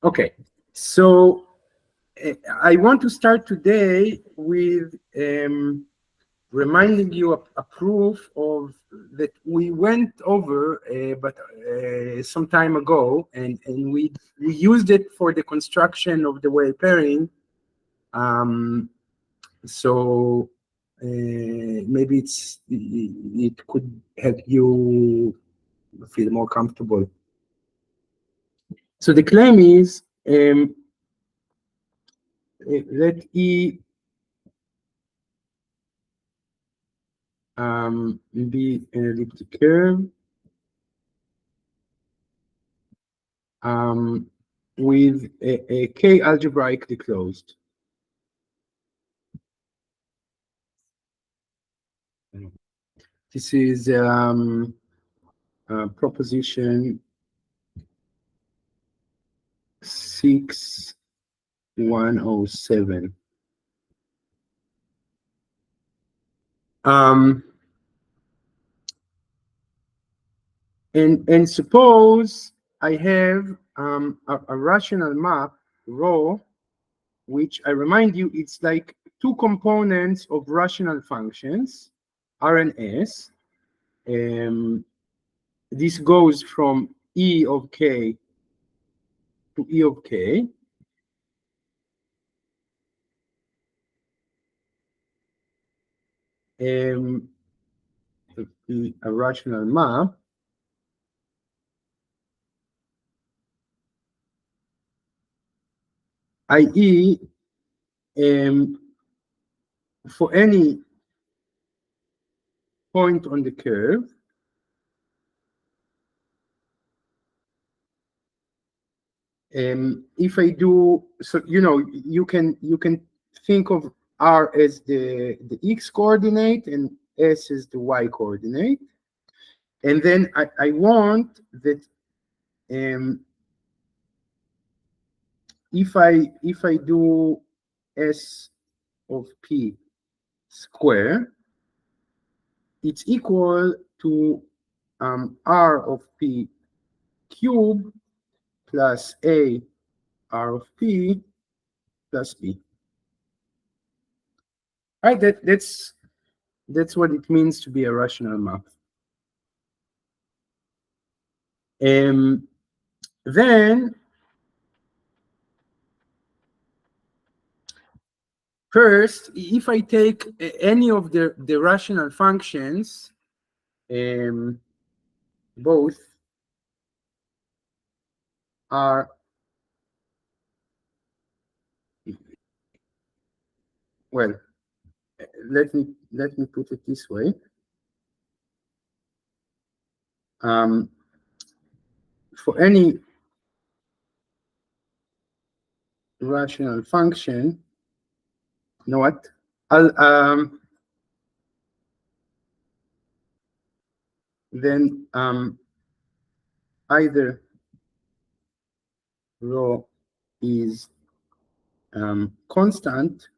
Okay, so I want to start today with reminding you a proof of that we went over, but some time ago, and we used it for the construction of the Weil pairing. So maybe it could help you feel more comfortable. So the claim is let E be an elliptic curve with a K algebraically closed. This is proposition 6107. And suppose I have a rational map rho, which I remind you it's like two components of rational functions, R and S. This goes from E of K to E of K. A rational map i.e. For any point on the curve, if I do, so you can think of R as the X coordinate and S as the Y coordinate, and then I want that if I do S of P square, it's equal to R of P cube plus A R of P plus B. All right, that's what it means to be a rational map. Then first, if I take any of the rational functions, both are well. Let me put it this way. For any rational function, you know what? I'll then either rho is constant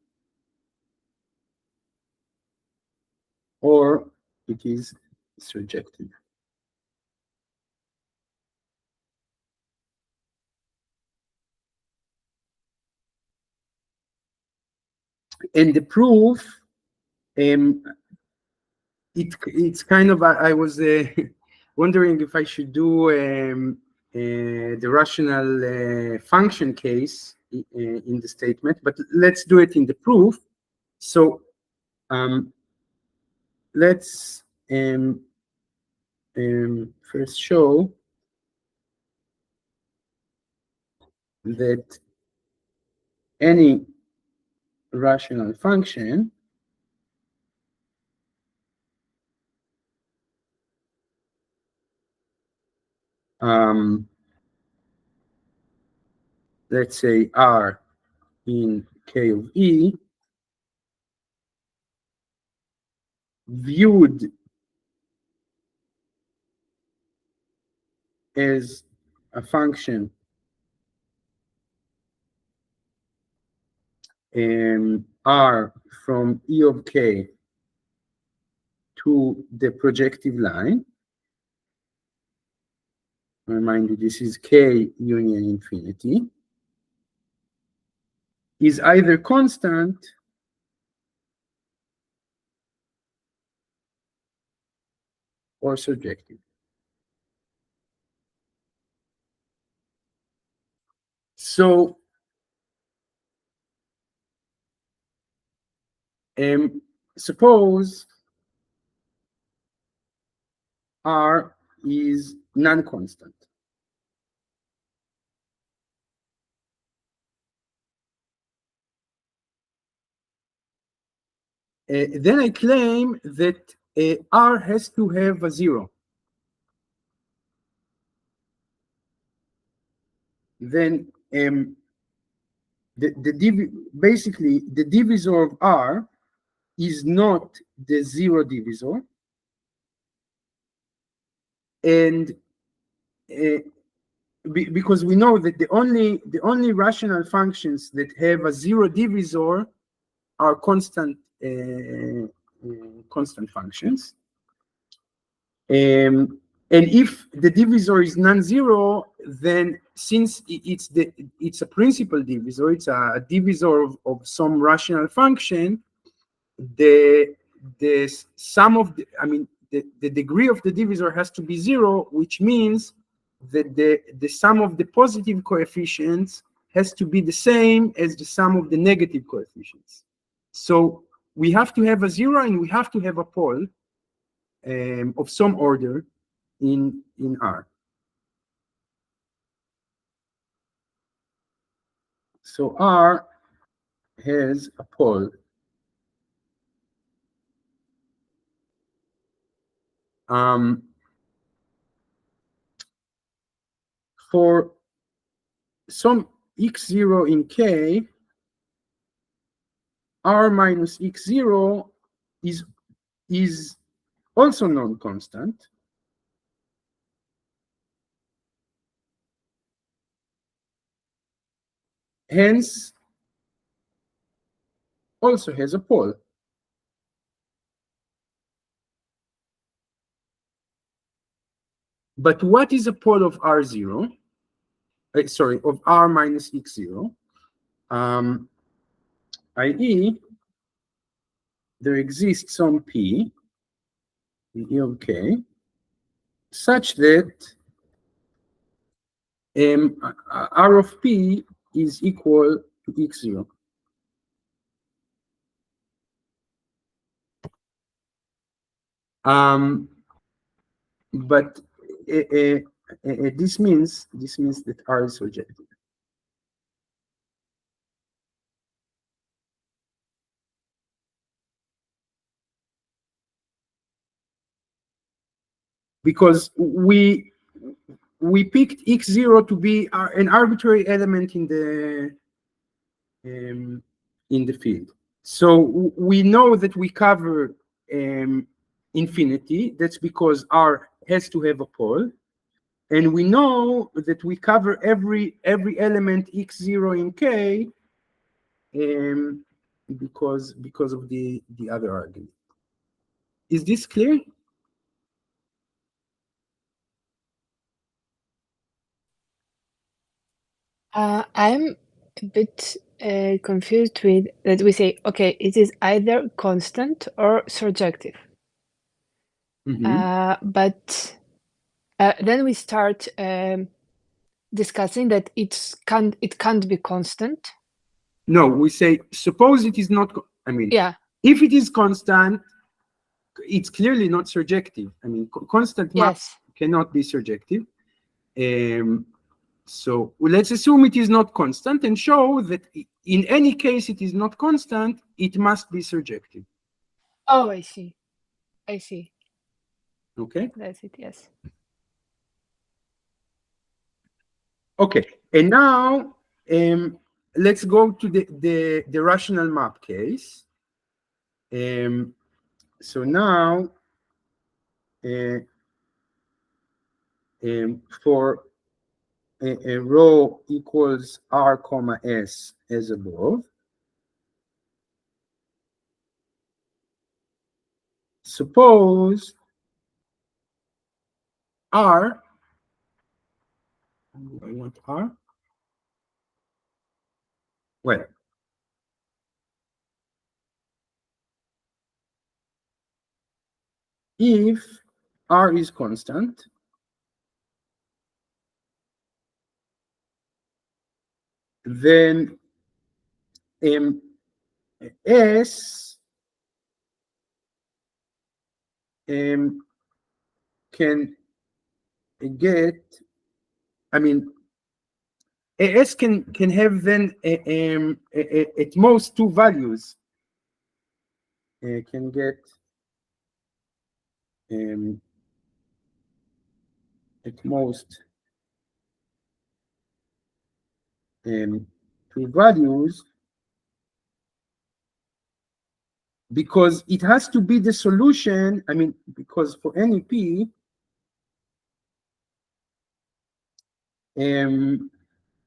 or it is surjective. And the proof, it's kind of, I was wondering if I should do the rational function case in the statement, but let's do it in the proof. So let's first show that any rational function let's say R in K of E viewed as a function R from E of K to the projective line. Remind you, this is K union infinity. is either constant or surjective. So suppose R is non-constant. Then I claim that R has to have a zero. Then basically the divisor of R is not the zero divisor, and because we know that the only rational functions that have a zero divisor are constant functions. And if the divisor is non-zero, then since it's a principal divisor, it's a divisor of some rational function, the sum of the degree of the divisor has to be zero, which means that the sum of the positive coefficients has to be the same as the sum of the negative coefficients. So we have to have a zero and we have to have a pole of some order in R. So R has a pole for some x0 in K, R minus x0 is also non-constant. Hence, also has a pole. But what is a pole of R0? Sorry, of R minus x0? I.e., there exists some P, E of K, such that R of P is equal to x0. But this means that R is surjective. Because we picked x0 to be an arbitrary element in the field. So we know that we cover infinity. That's because R has to have a pole, and we know that we cover every element x0 in K because of the other argument. Is this clear? I'm a bit confused with that we say, okay, it is either constant or surjective. But then we start discussing that it can't be constant. No, we say, suppose it is not, Yeah. If it is constant, it's clearly not surjective. Constant maps cannot be surjective. So let's assume it is not constant and show that in any case it is not constant, it must be surjective. Oh, I see. Okay. That's it, yes. Okay, and now let's go to the rational map case. So now for a rho equals R comma S as above, suppose R, I want R, well, if R is constant, then S can get, I mean, S can have then at most two values. Can get at most two values, because it has to be the solution. I mean, because for any P,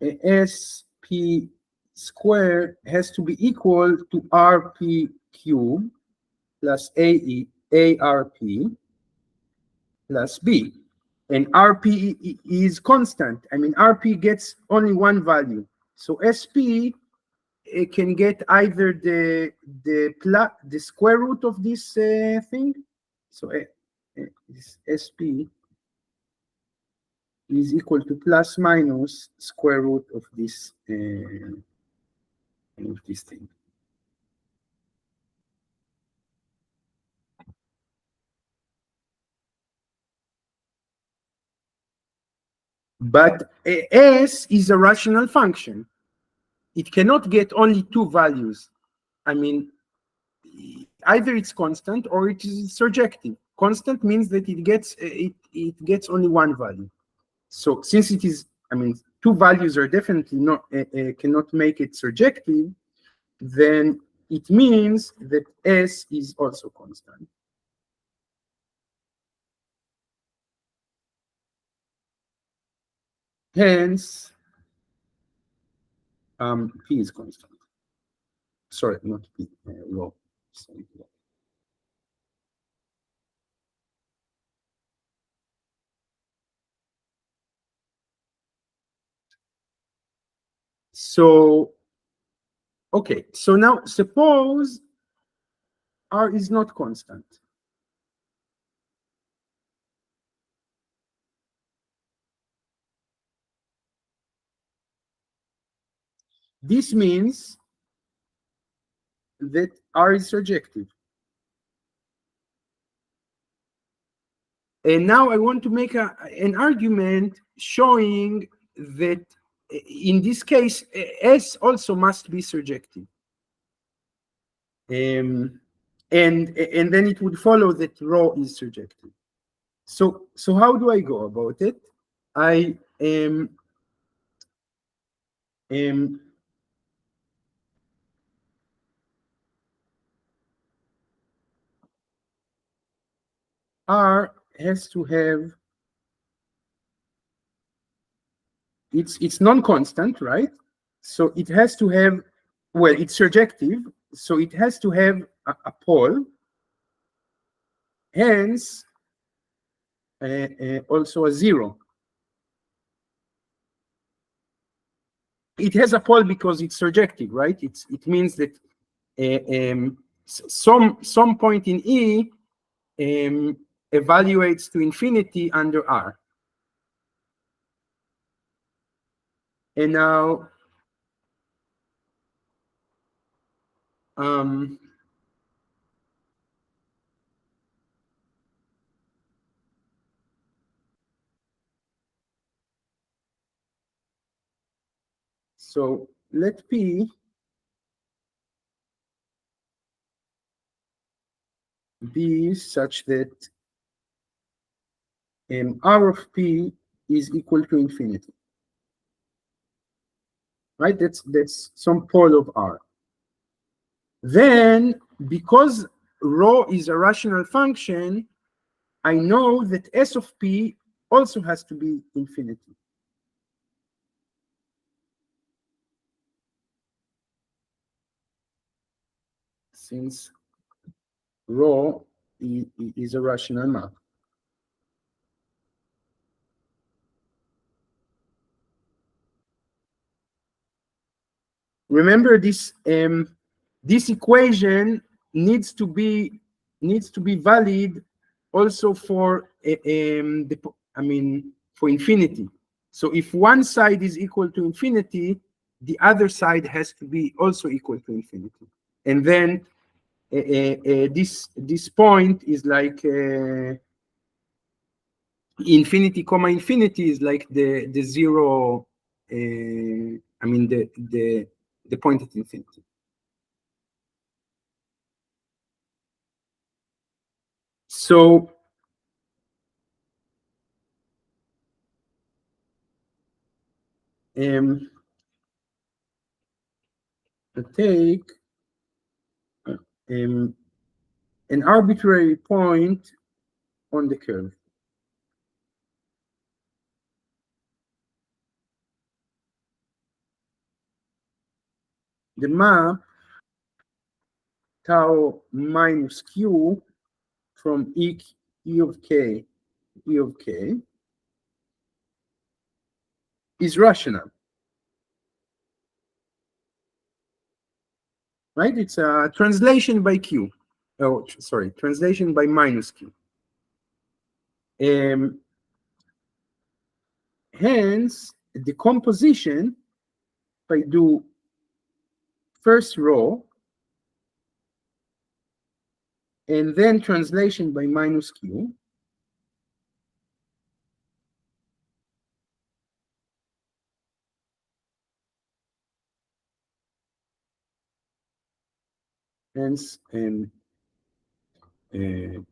SP square has to be equal to RP cube plus ARP plus B. And RP is constant. I mean, RP gets only one value. So SP, it can get either the square root of this thing. So this SP is equal to plus minus square root of this thing. But S is a rational function. It cannot get only two values. I mean, either it's constant or it is surjective. Constant means that it gets only one value. So since it is, I mean, two values are definitely not cannot make it surjective, then it means that S is also constant. Hence, P is constant. Sorry, not P, rho. So, okay, so now suppose R is not constant. This means that R is surjective. And now I want to make an argument showing that in this case, S also must be surjective. And then it would follow that rho is surjective. So how do I go about it? I R has to have, it's non-constant, right? So it has to have, well, it's surjective, so it has to have a pole, hence also a zero. It has a pole because it's surjective, right? It means that some point in E evaluates to infinity under R. And now so let P be such that R of P is equal to infinity. Right? That's some pole of R. Then, because rho is a rational function, I know that S of P also has to be infinity. Since rho is a rational map. Remember, this this equation needs to be valid also for for infinity. So if one side is equal to infinity, the other side has to be also equal to infinity. And then this point is like infinity comma infinity is like the zero. The point at infinity. So take an arbitrary point on the curve. The map tau minus q from e of k is rational, right? It's a translation by q. Oh, sorry, translation by minus q. Hence, the composition, if I do first row and then translation by minus q, hence the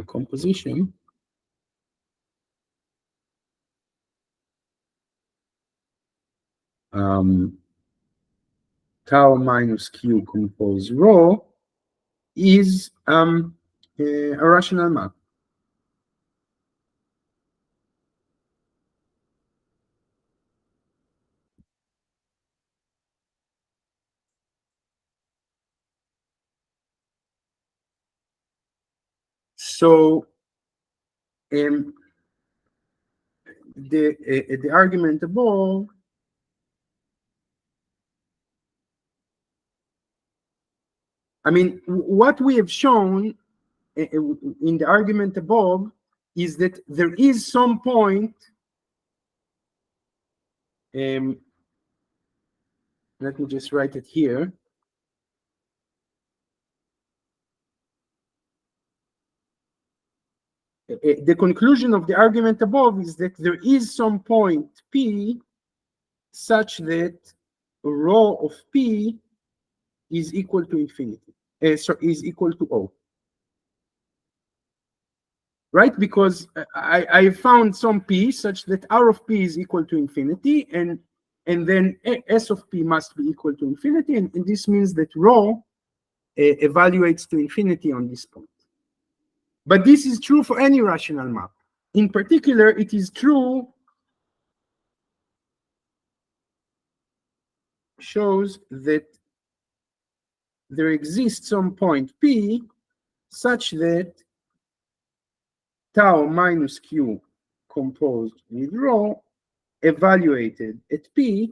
composition tau minus q compose rho is a rational map. So the argument above what we have shown in the argument above is that there is some point. Let me just write it here. The conclusion of the argument above is that there is some point P such that rho of P is equal to infinity, so is equal to O. Right? Because I found some P such that R of P is equal to infinity, and then S of P must be equal to infinity, and this means that rho evaluates to infinity on this point. But this is true for any rational map. In particular, it is true, shows that there exists some point P such that tau minus q composed with rho evaluated at P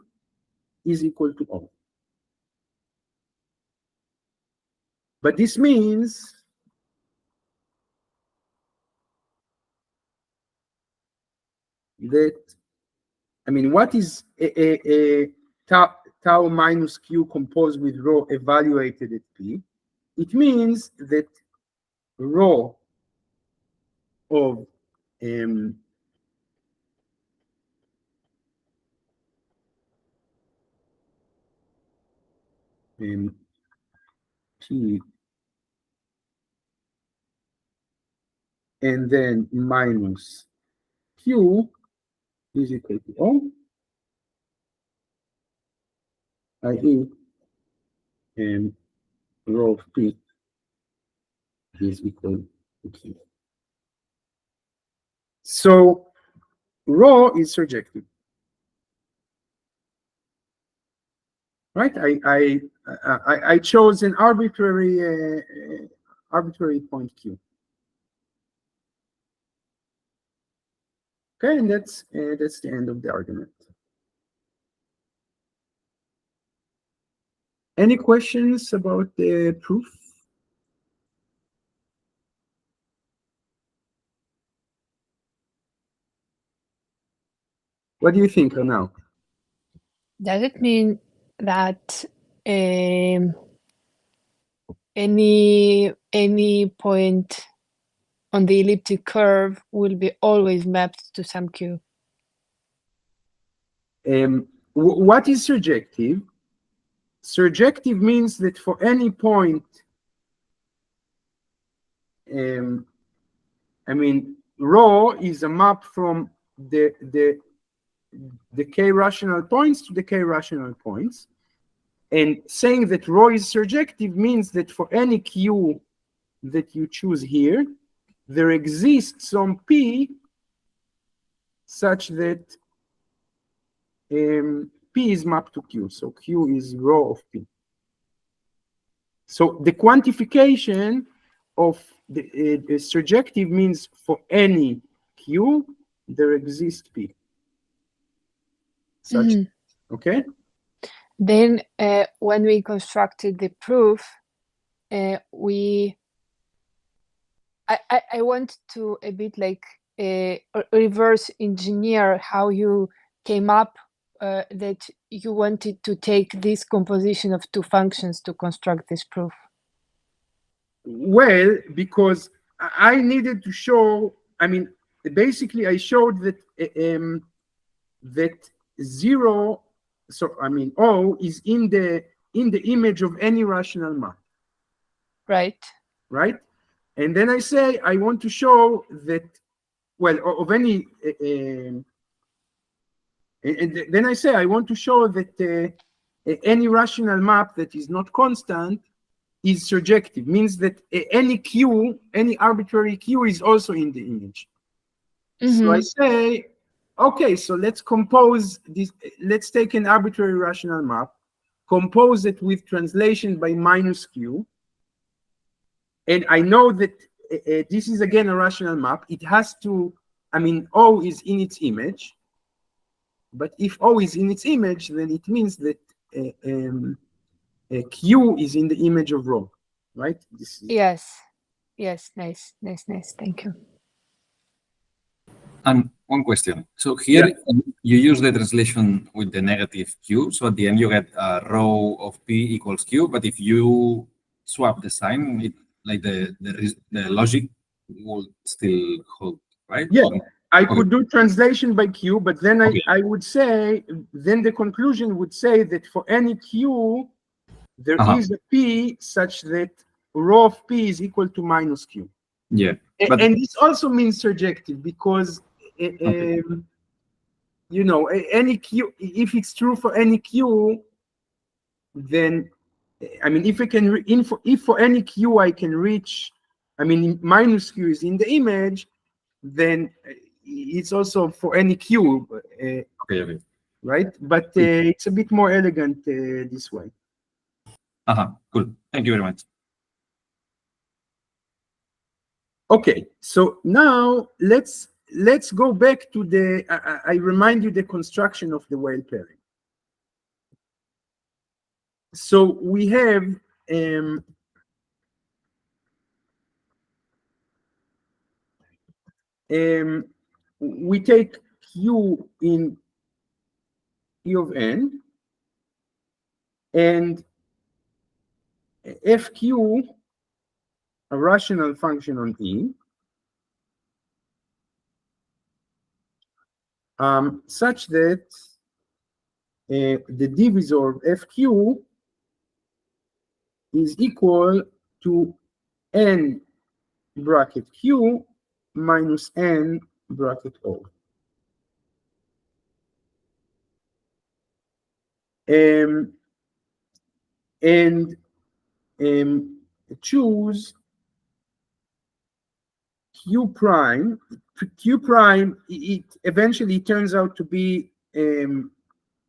is equal to O. But this means that, what is tau minus q composed with rho evaluated at P? It means that rho of P and then minus q is equal to O, i.e. Rho of P is equal to Q. So rho is surjective, right? I chose an arbitrary point Q. Okay, and that's the end of the argument. Any questions about the proof? What do you think now? Does it mean that any point on the elliptic curve will be always mapped to some Q? What is surjective? Surjective means that for any point, I mean, rho is a map from the k rational points to the k rational points. And saying that rho is surjective means that for any Q that you choose here, there exists some P such that P is mapped to Q. So Q is rho of P. So the quantification of the surjective means for any Q, there exists P. Such, okay? Then when we constructed the proof, I want to a bit like reverse engineer how you came up that you wanted to take this composition of two functions to construct this proof. Well, because I needed to show, I mean, basically I showed that that 0, so I mean O is in the image of any rational map. Right. Right? And then I say I want to show that, well, of any and then I say I want to show that any rational map that is not constant is surjective, means that any Q, any arbitrary Q is also in the image. So I say, okay, so let's compose this, let's take an arbitrary rational map, compose it with translation by minus Q, and I know that this is again a rational map. It has to, I mean, O is in its image, but if O is in its image, then it means that Q is in the image of rho, right? This is... Yes. Yes. Nice. Thank you. And one question. So here you use the translation with the negative Q. So at the end you get a rho of P equals Q. But if you swap the sign, it, like the logic will still hold, right? Yeah. I could do translation by Q, but then I would say, then the conclusion would say that for any Q, there is a P such that rho of P is equal to minus Q. Yeah. And this also means surjective because, you know, any Q, if it's true for any Q, then, I mean, if I can, if for any Q I can reach, I mean, minus Q is in the image, then it's also for any Q, right? But it's a bit more elegant this way. Cool. Thank you very much. Okay, so now let's go back to the. I remind you the construction of the Weil pairing. So we have we take Q in E of n, and FQ, a rational function on E, such that the divisor of FQ is equal to n bracket Q minus n bracket O. And choose Q prime. Q prime, it eventually turns out to be in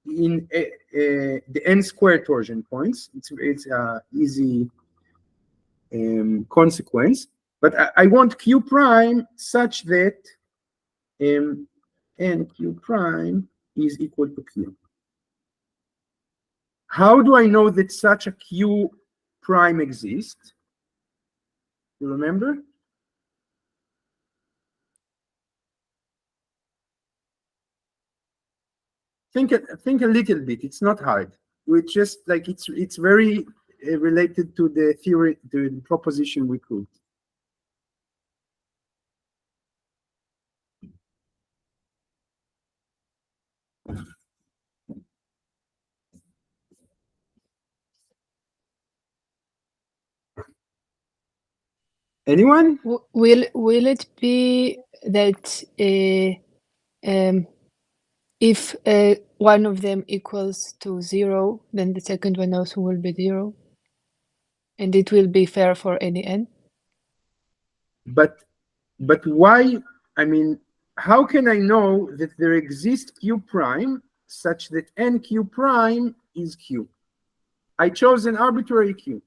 the n squared torsion points. It's easy consequence. But I want Q prime such that n Q prime is equal to Q. How do I know that such a Q prime exists? You remember? think a little bit. It's not hard. We just like it's very related to the theory, to the proposition we proved. Anyone? Will it be that if one of them equals to 0, then the second one also will be 0, and it will be fair for any n? But why? I mean, how can I know that there exists q prime such that n q prime is q? I chose an arbitrary q.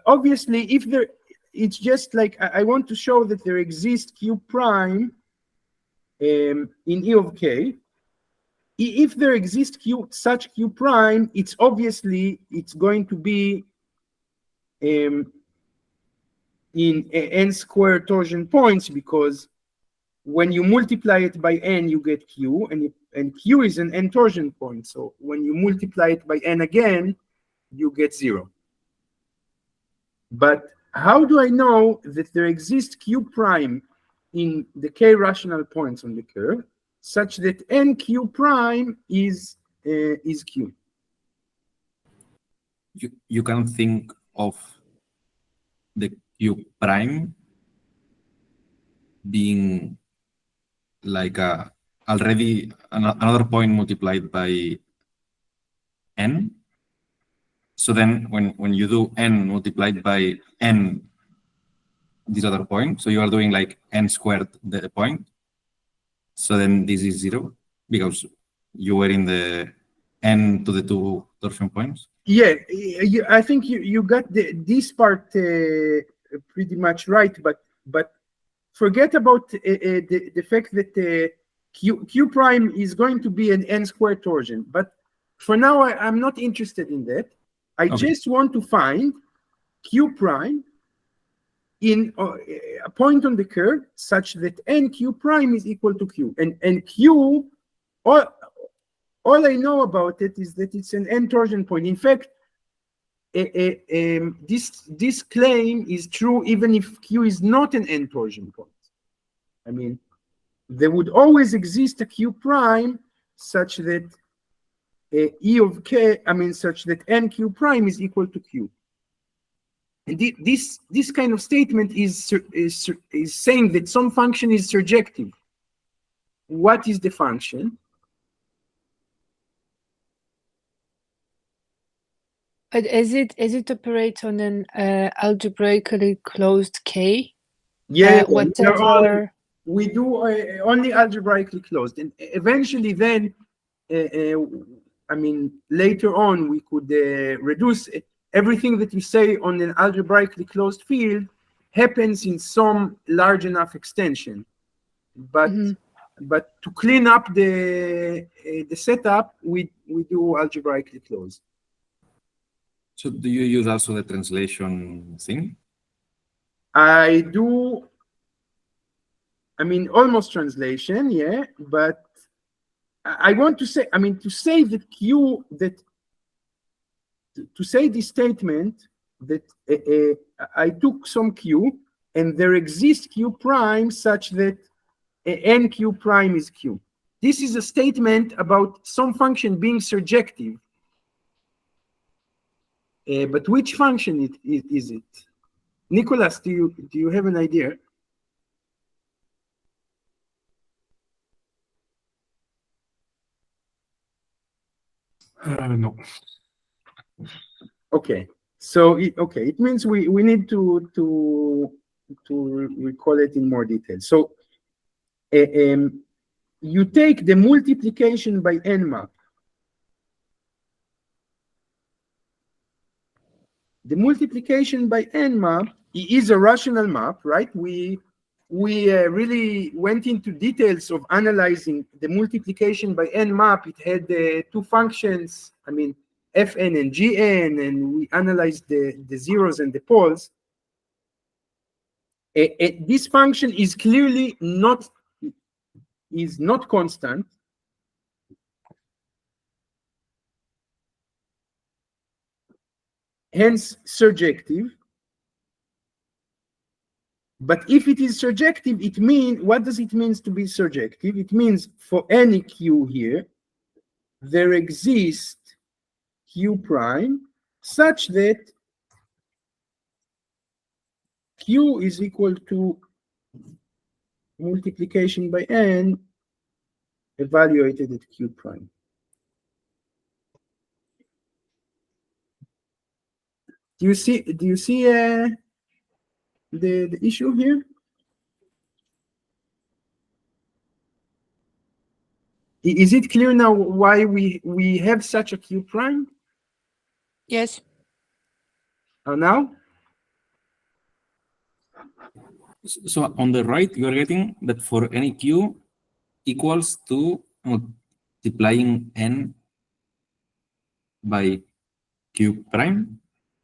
Obviously, if there, it's just like I want to show that there exists q prime in E of k. If there exists such q prime, it's obviously going to be in n squared torsion points, because when you multiply it by n, you get q, and q is an n torsion point. So when you multiply it by n again, you get 0. But how do I know that there exists q prime in the k rational points on the curve, such that n q prime is q? You can think of the q prime being like already another point multiplied by n. So then when you do n multiplied by n, this other point, so you are doing like n squared the point. So then this is 0 because you were in the n to the 2 torsion points. Yeah, I think you got this part pretty much right, but forget about the fact that q prime is going to be an n squared torsion. But for now, I'm not interested in that. I just want to find q prime in a point on the curve such that n q prime is equal to q, and q, all I know about it is that it's an n torsion point. In fact, this claim is true even if q is not an n torsion point. I mean, there would always exist a q prime such that E of k, I mean, such that n q prime is equal to q. And this kind of statement is saying that some function is surjective. What is the function? But as it operates on an algebraically closed K, Yeah, whatever. We do only algebraically closed, and eventually then, I mean, later on we could reduce everything that you say on an algebraically closed field happens in some large enough extension. But but to clean up the setup, we do algebraically closed. So do you use also the translation thing? I do. I mean, almost translation, yeah, but I want to say, I mean, to say that to say this statement that I took some q and there exists q prime such that n q prime is q. This is a statement about some function being surjective. But which function is it? Nicholas, do you have an idea? No. Okay, so it means we need to recall it in more detail. So you take the multiplication by n map. The multiplication by n map is a rational map, right? We really went into details of analyzing the multiplication by n map. It had two functions, I mean, fn and gn, and we analyzed the zeros and the poles. This function is clearly not constant. hence surjective. But if it is surjective, it means, what does it mean to be surjective? It means for any Q here, there exists Q prime such that Q is equal to multiplication by N evaluated at Q prime. Do you see the issue here? Is it clear now why we have such a Q prime? Yes. Now? So on the right, you are getting that for any Q equals to multiplying N by Q prime.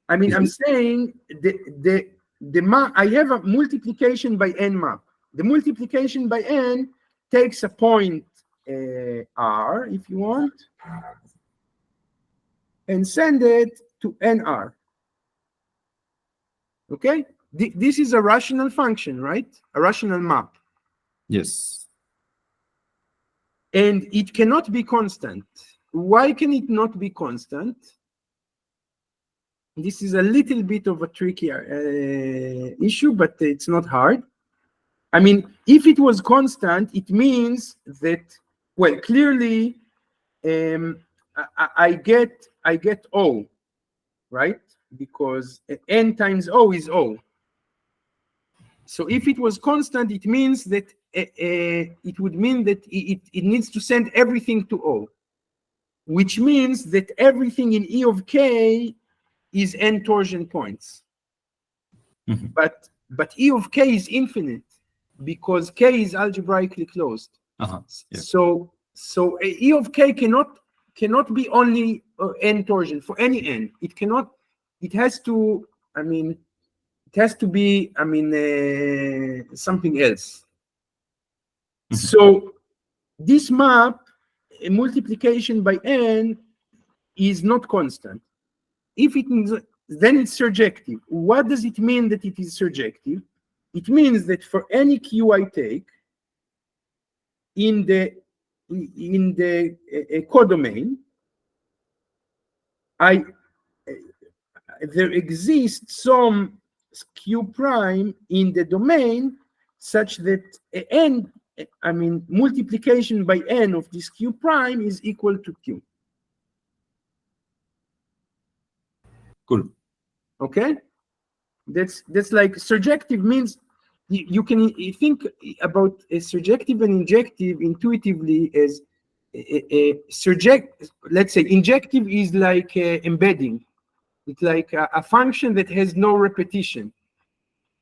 I mean, I'm saying the map, I have a multiplication by N map. The multiplication by N takes a point R, if you want, and send it to NR. Okay? This is a rational function, right? A rational map. Yes. And it cannot be constant. Why can it not be constant? This is a little bit of a tricky issue, but it's not hard. I mean, if it was constant, it means that, well, clearly, I get O, right? Because N times O is O. So if it was constant, it means that it would mean that it needs to send everything to O, which means that everything in E of K is N torsion points. Mm-hmm. But E of K is infinite because K is algebraically closed. Uh-huh. Yeah. So E of K cannot be only N torsion for any N. It cannot. It has to. I mean, it has to be. I mean, something else. Mm-hmm. So this map, a multiplication by N, is not constant. If it is, then it's surjective. What does it mean that it is surjective? It means that for any Q I take in the codomain, there exists some Q prime in the domain such that N, I mean, multiplication by N of this Q prime is equal to Q. Cool. Okay, that's like surjective means you can think about a surjective and injective intuitively as let's say injective is like embedding. It's like a function that has no repetition.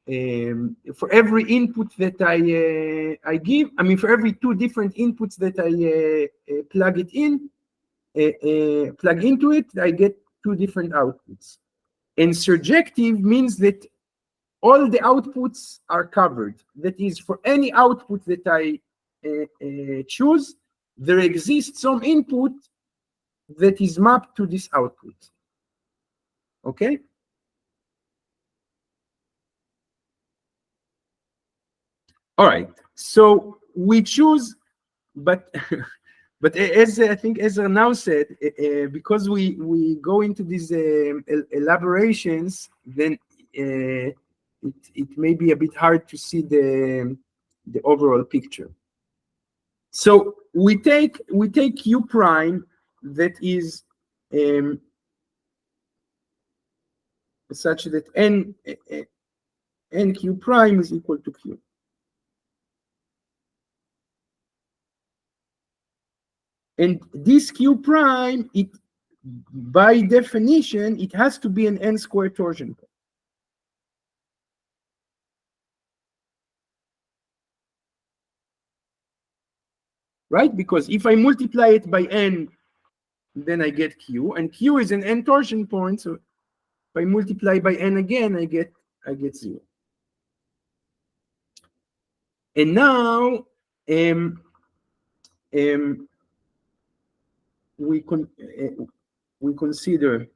For every input that I give, I mean, for every two different inputs that I plug into it, I get two different outputs. And surjective means that all the outputs are covered. That is, for any output that I choose, there exists some input that is mapped to this output. Okay? All right. So we choose, but but as I think Ezra now said, because we go into these elaborations, then it may be a bit hard to see the overall picture. So we take Q prime that is such that n Q prime is equal to Q. And this Q prime, it by definition, it has to be an n squared torsion point. Right? Because if I multiply it by n, then I get Q, and Q is an n torsion point. So if I multiply by n again, I get 0. And now we consider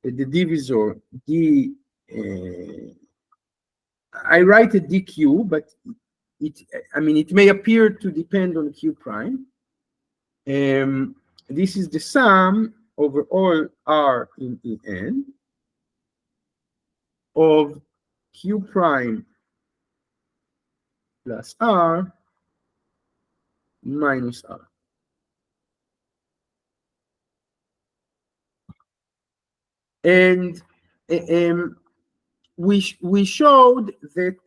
the divisor d, I write a dq, but it may appear to depend on q prime. This is the sum over all r in En of q prime plus r minus r. And we showed that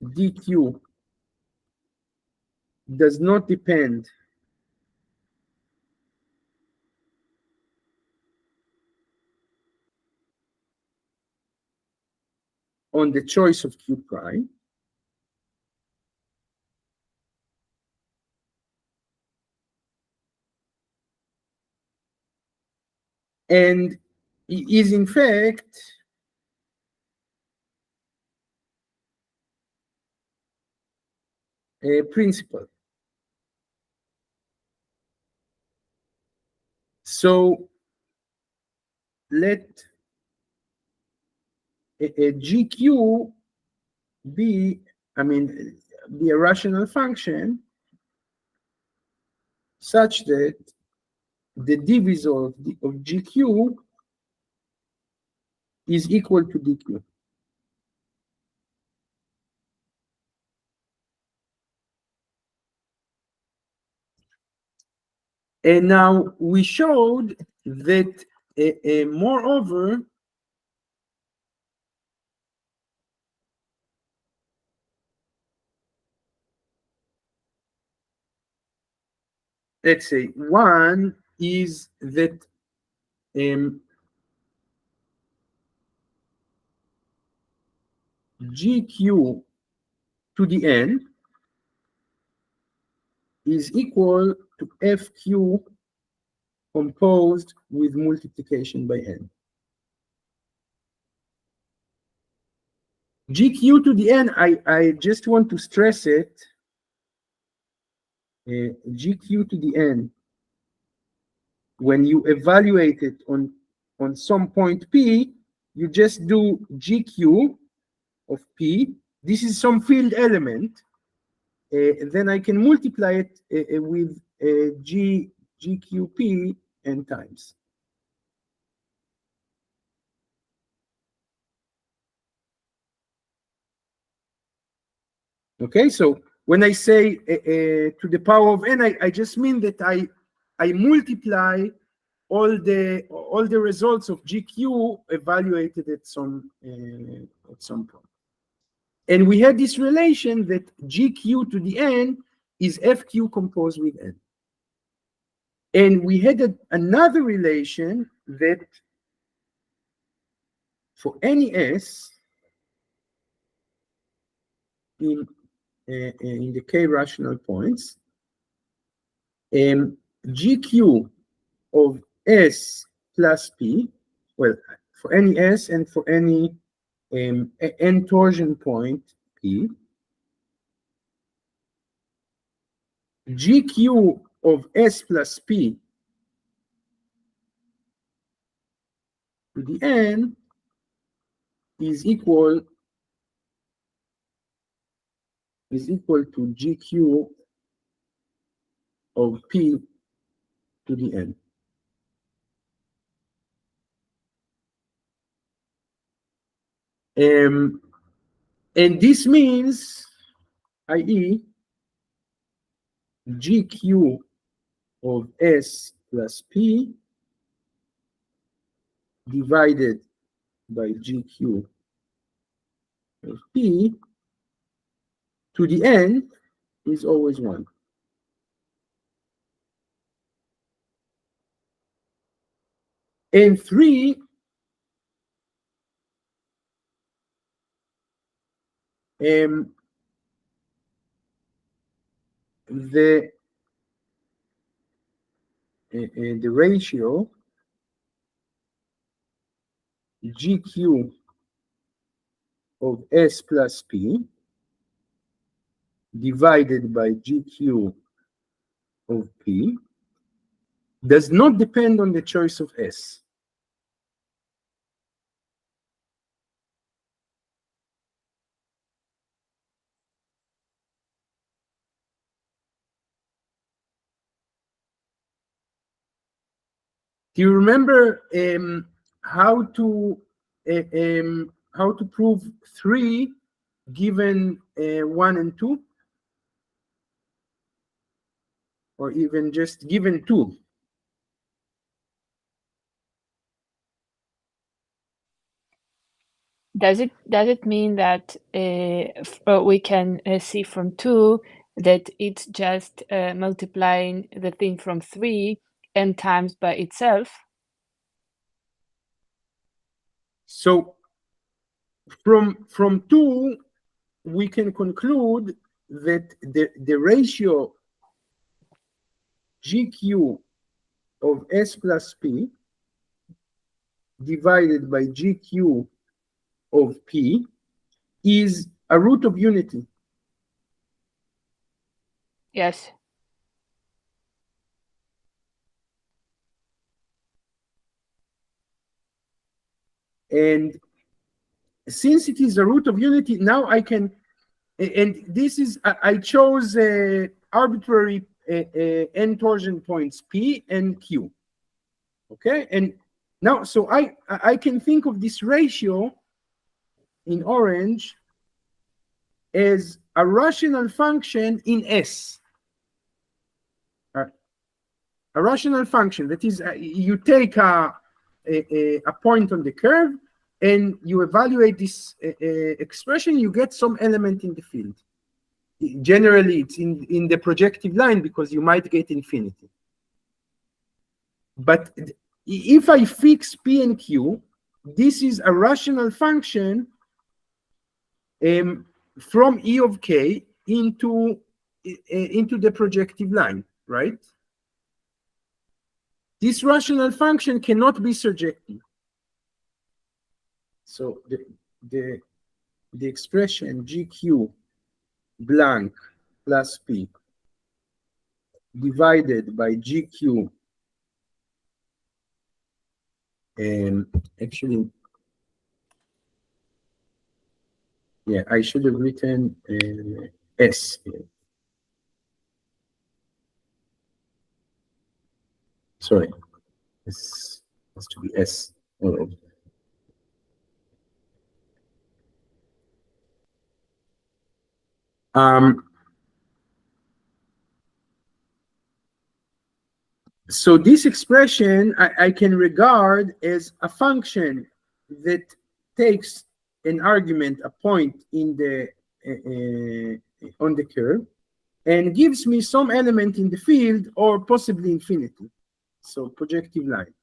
dq does not depend on the choice of q prime. And is in fact a principal. So let a GQ be a rational function such that the divisor of GQ is equal to DQ. And now we showed that moreover, let's say one is that GQ to the N is equal to FQ composed with multiplication by N. GQ to the N, I just want to stress it. GQ to the N, when you evaluate it on some point P, you just do GQ of P. This is some field element. Then I can multiply it with GQP n times. Okay, so when I say to the power of n, I just mean that I multiply all the results of GQ evaluated at some point. And we had this relation that GQ to the N is FQ composed with N. And we had another relation that for any S in the K rational points, GQ of S plus P, well, for any S and for any n torsion point P, GQ of S plus P to the N is equal to GQ of P to the N. And this means, i.e., GQ of S plus P divided by GQ of P to the N is always 1. And 3, the ratio GQ of S plus P divided by GQ of P does not depend on the choice of S. Do you remember how to prove 3 given 1 and 2? Or even just given 2? Does it mean that we can see from 2 that it's just multiplying the thing from 3 n times by itself? So from 2, we can conclude that the ratio GQ of S plus P divided by GQ of P is a root of unity. Yes. And since it is a root of unity, now I can, and this is, I chose arbitrary n torsion points P and Q. Okay, and now, so I can think of this ratio in orange as a rational function in S. A rational function, that is, you take a point on the curve and you evaluate this expression, you get some element in the field. Generally, it's in the projective line because you might get infinity. But if I fix P and Q, this is a rational function from E of K into the projective line, right? This rational function cannot be surjective. So the expression GQ blank plus P divided by GQ, actually, yeah, I should have written S here. Sorry, this has to be S. Oh. So this expression I can regard as a function that takes an argument, a point in the on the curve, and gives me some element in the field or possibly infinity. So projective line.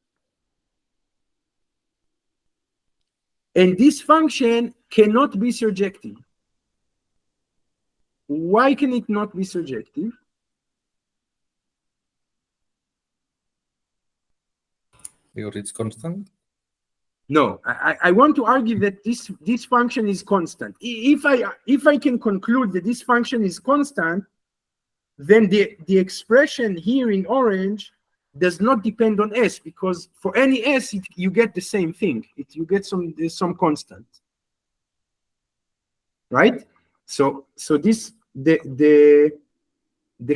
And this function cannot be surjective. Why can it not be surjective? Because it's constant? No, I want to argue that this function is constant. If I can conclude that this function is constant, then the expression here in orange does not depend on S, because for any S you get the same thing. You get some constant, right? So this the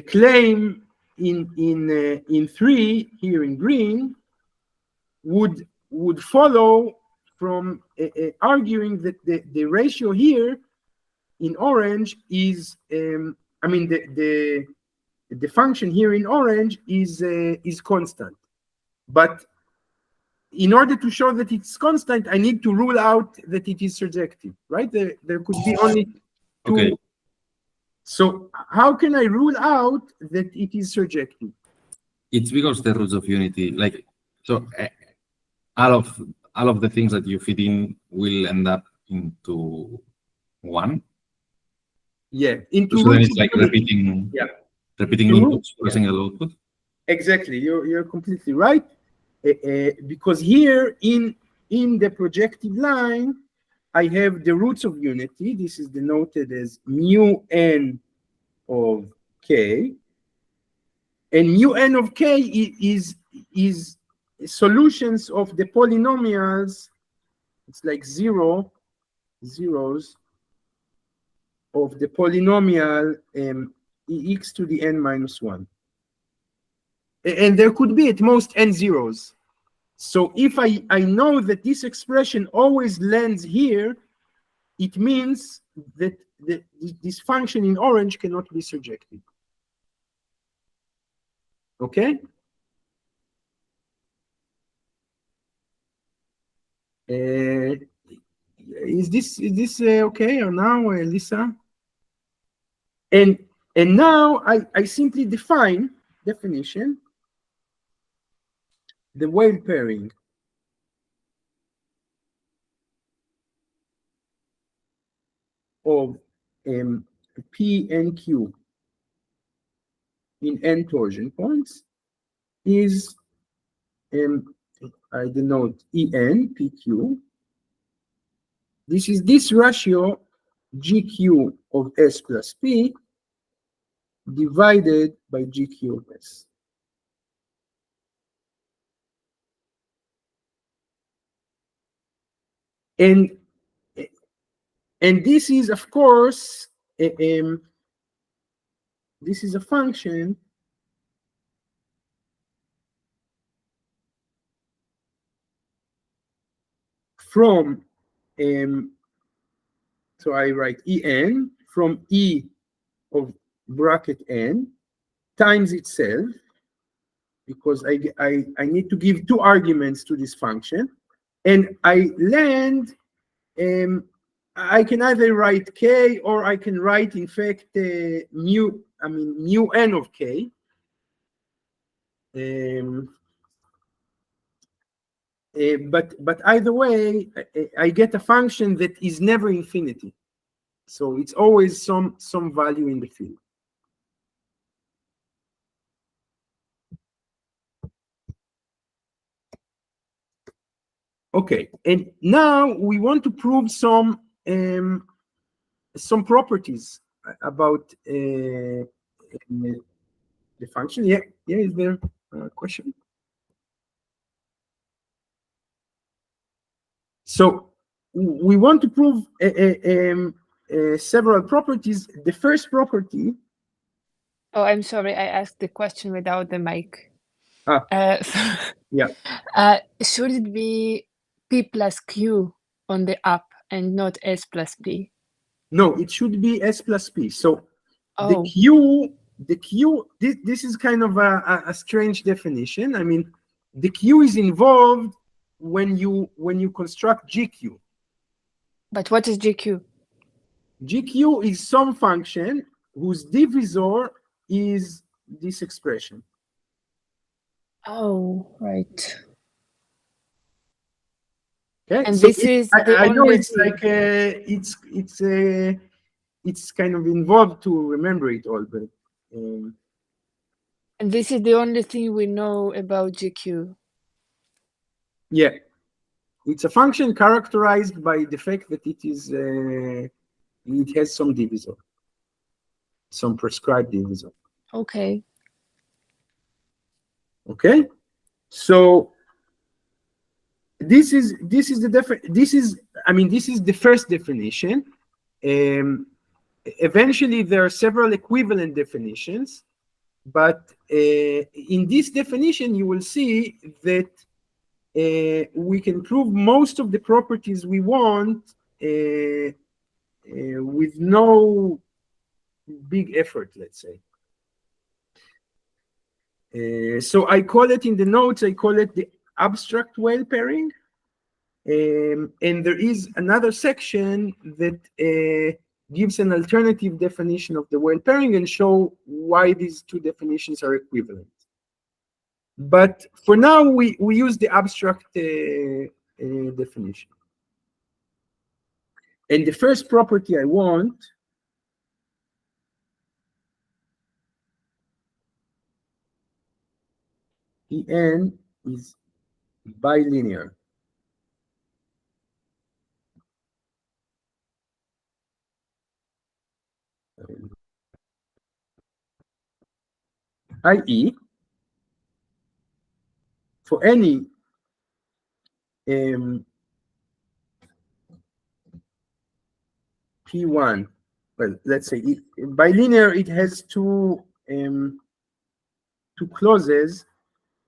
claim in 3 here in green would follow from arguing that the ratio here in orange is I mean the function here in orange is constant. But in order to show that it's constant, I need to rule out that it is surjective, right? There could be only 2. Okay. So how can I rule out that it is surjective? It's because the roots of unity, like, so all of the things that you fit in will end up into 1. Yeah, into so then roots it's of like unity. repeating The inputs root- for a single output. Exactly, you're completely right. Because here in the projective line, I have the roots of unity. This is denoted as mu n of k, and mu n of k is solutions of the polynomials. It's like zeros of the polynomial ex to the n minus 1. And there could be at most n zeros. So if I know that this expression always lands here, it means that this function in orange cannot be surjective. Okay? Is this okay or now, Lisa? And now I simply definition the Weil pairing of P and Q in n torsion points is I denote En PQ. This is this ratio GQ of S plus P divided by GQ of S. And this is, of course, this is a function from, so I write En from E of bracket N times itself, because I need to give two arguments to this function, and I land, I can either write K or I can write, in fact, mu n of K. But either way, I get a function that is never infinity. So it's always some value in the field. Okay, and now we want to prove some properties about the function. Yeah, is there a question? So we want to prove several properties. The first property. Oh, I'm sorry, I asked the question without the mic. Yeah. Should it be P plus Q on the up and not S plus P? No, it should be S plus P. So the Q, this is kind of a strange definition. I mean, the Q is involved when you construct GQ. But what is GQ? GQ is some function whose divisor is this expression. Oh, right. Okay, and so this is the I know only it's thing. like it's kind of involved to remember it all, but And this is the only thing we know about GQ. yeah, it's a function characterized by the fact that it has some divisor, some prescribed divisor. Okay. Okay, so this is the first definition. Eventually, there are several equivalent definitions, but in this definition, you will see that we can prove most of the properties we want with no big effort, let's say. So I call it in the notes, I call it the abstract Weil pairing. And there is another section that gives an alternative definition of the Weil pairing and show why these two definitions are equivalent. But for now, we use the abstract definition. And the first property I want En is bilinear. i.e., for any P1, well, let's say bilinear, it has two clauses.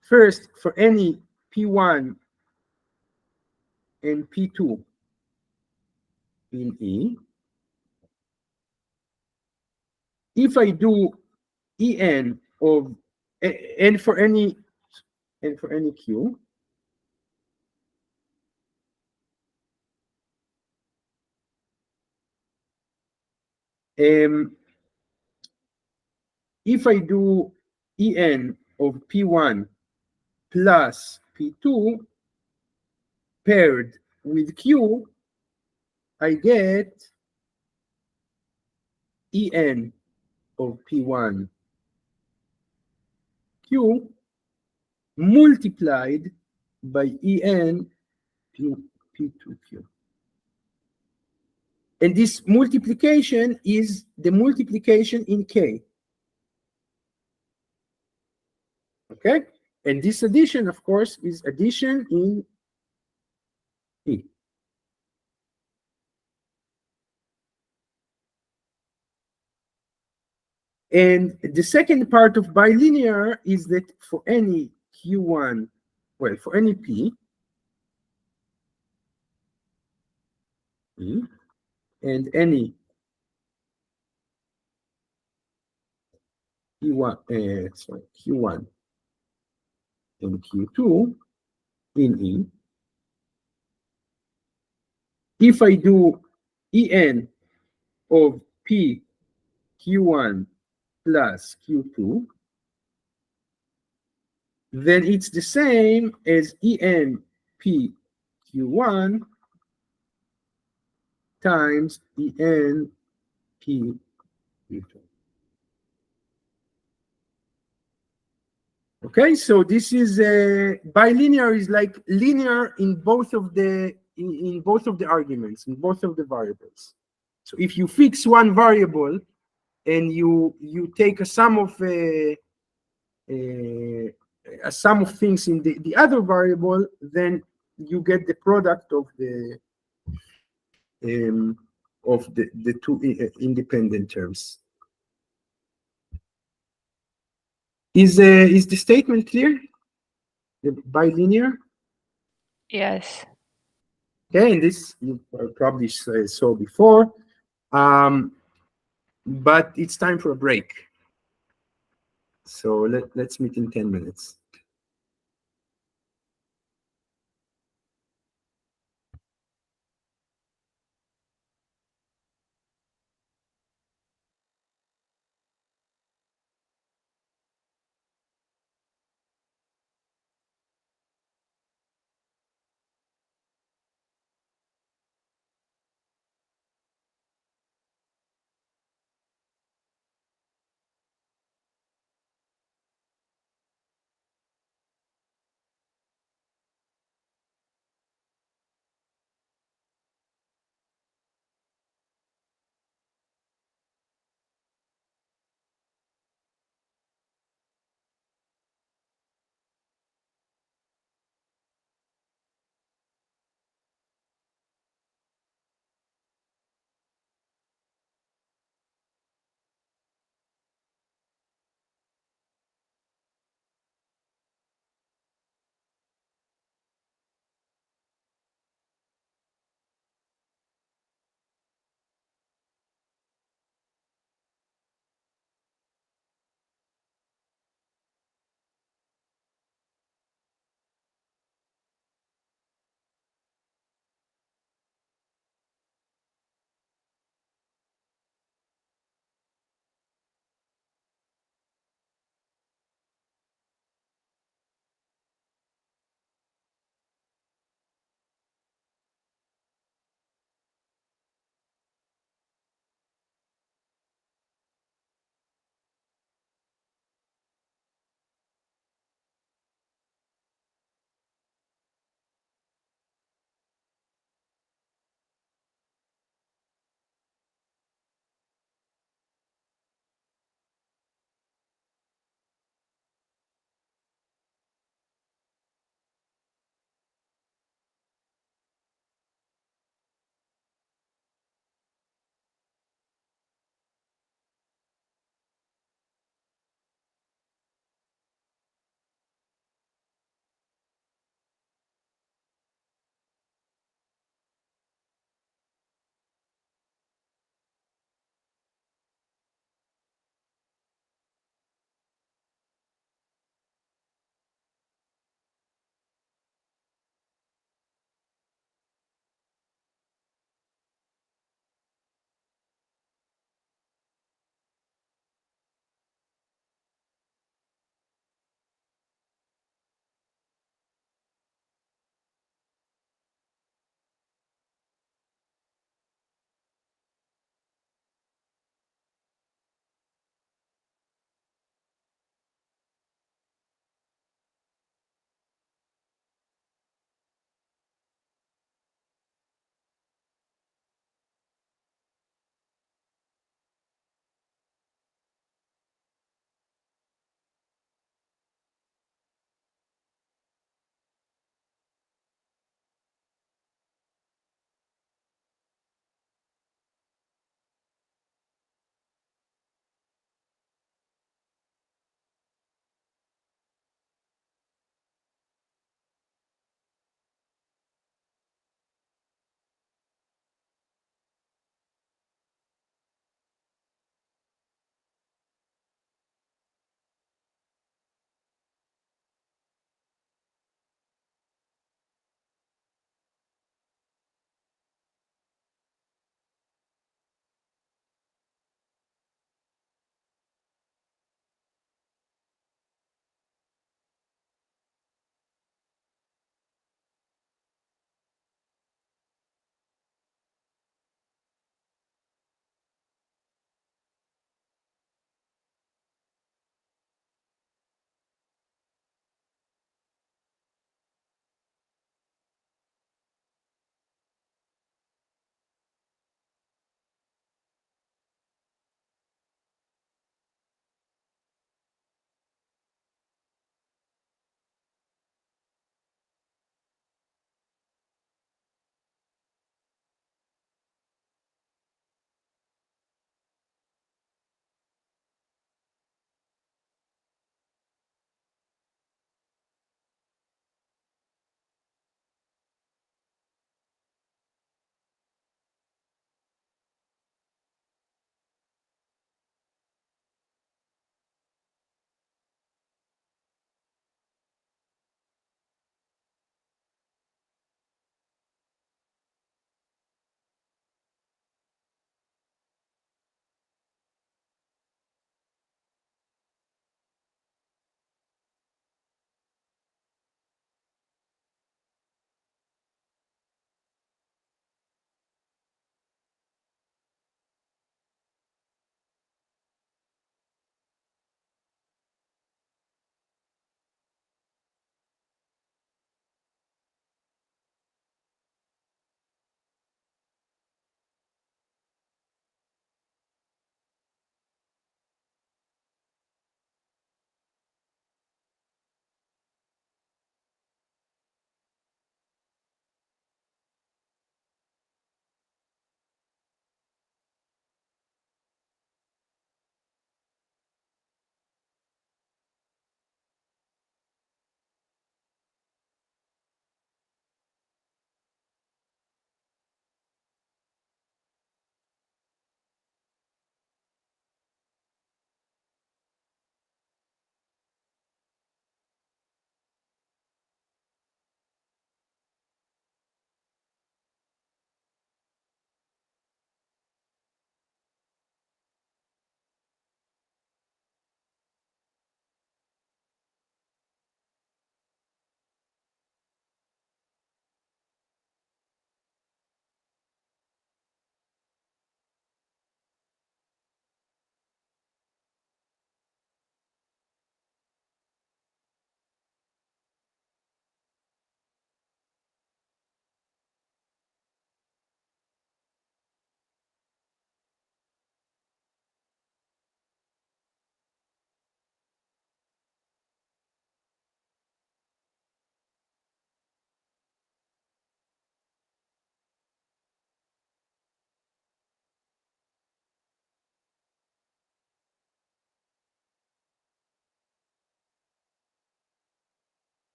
First, for any P1 and P2 in E, if I do En of and for any Q, if I do En of P1 plus P2 paired with Q, I get En of P1 Q multiplied by En P2Q. And this multiplication is the multiplication in K. Okay? And this addition, of course, is addition in E. And the second part of bilinear is that for any Q1, well, for any P, and any Q1 and Q2 in E, if I do En of P Q1 plus Q2, then it's the same as En P Q1 times En P Q2. Okay, so this is bilinear is like linear in both of the arguments, in both of the variables. So if you fix one variable and you take a sum of things in the other variable, then you get the product of the two independent terms. Is the statement clear? The bilinear? Yes. Okay, and this you probably saw before, but it's time for a break. So let's meet in 10 minutes.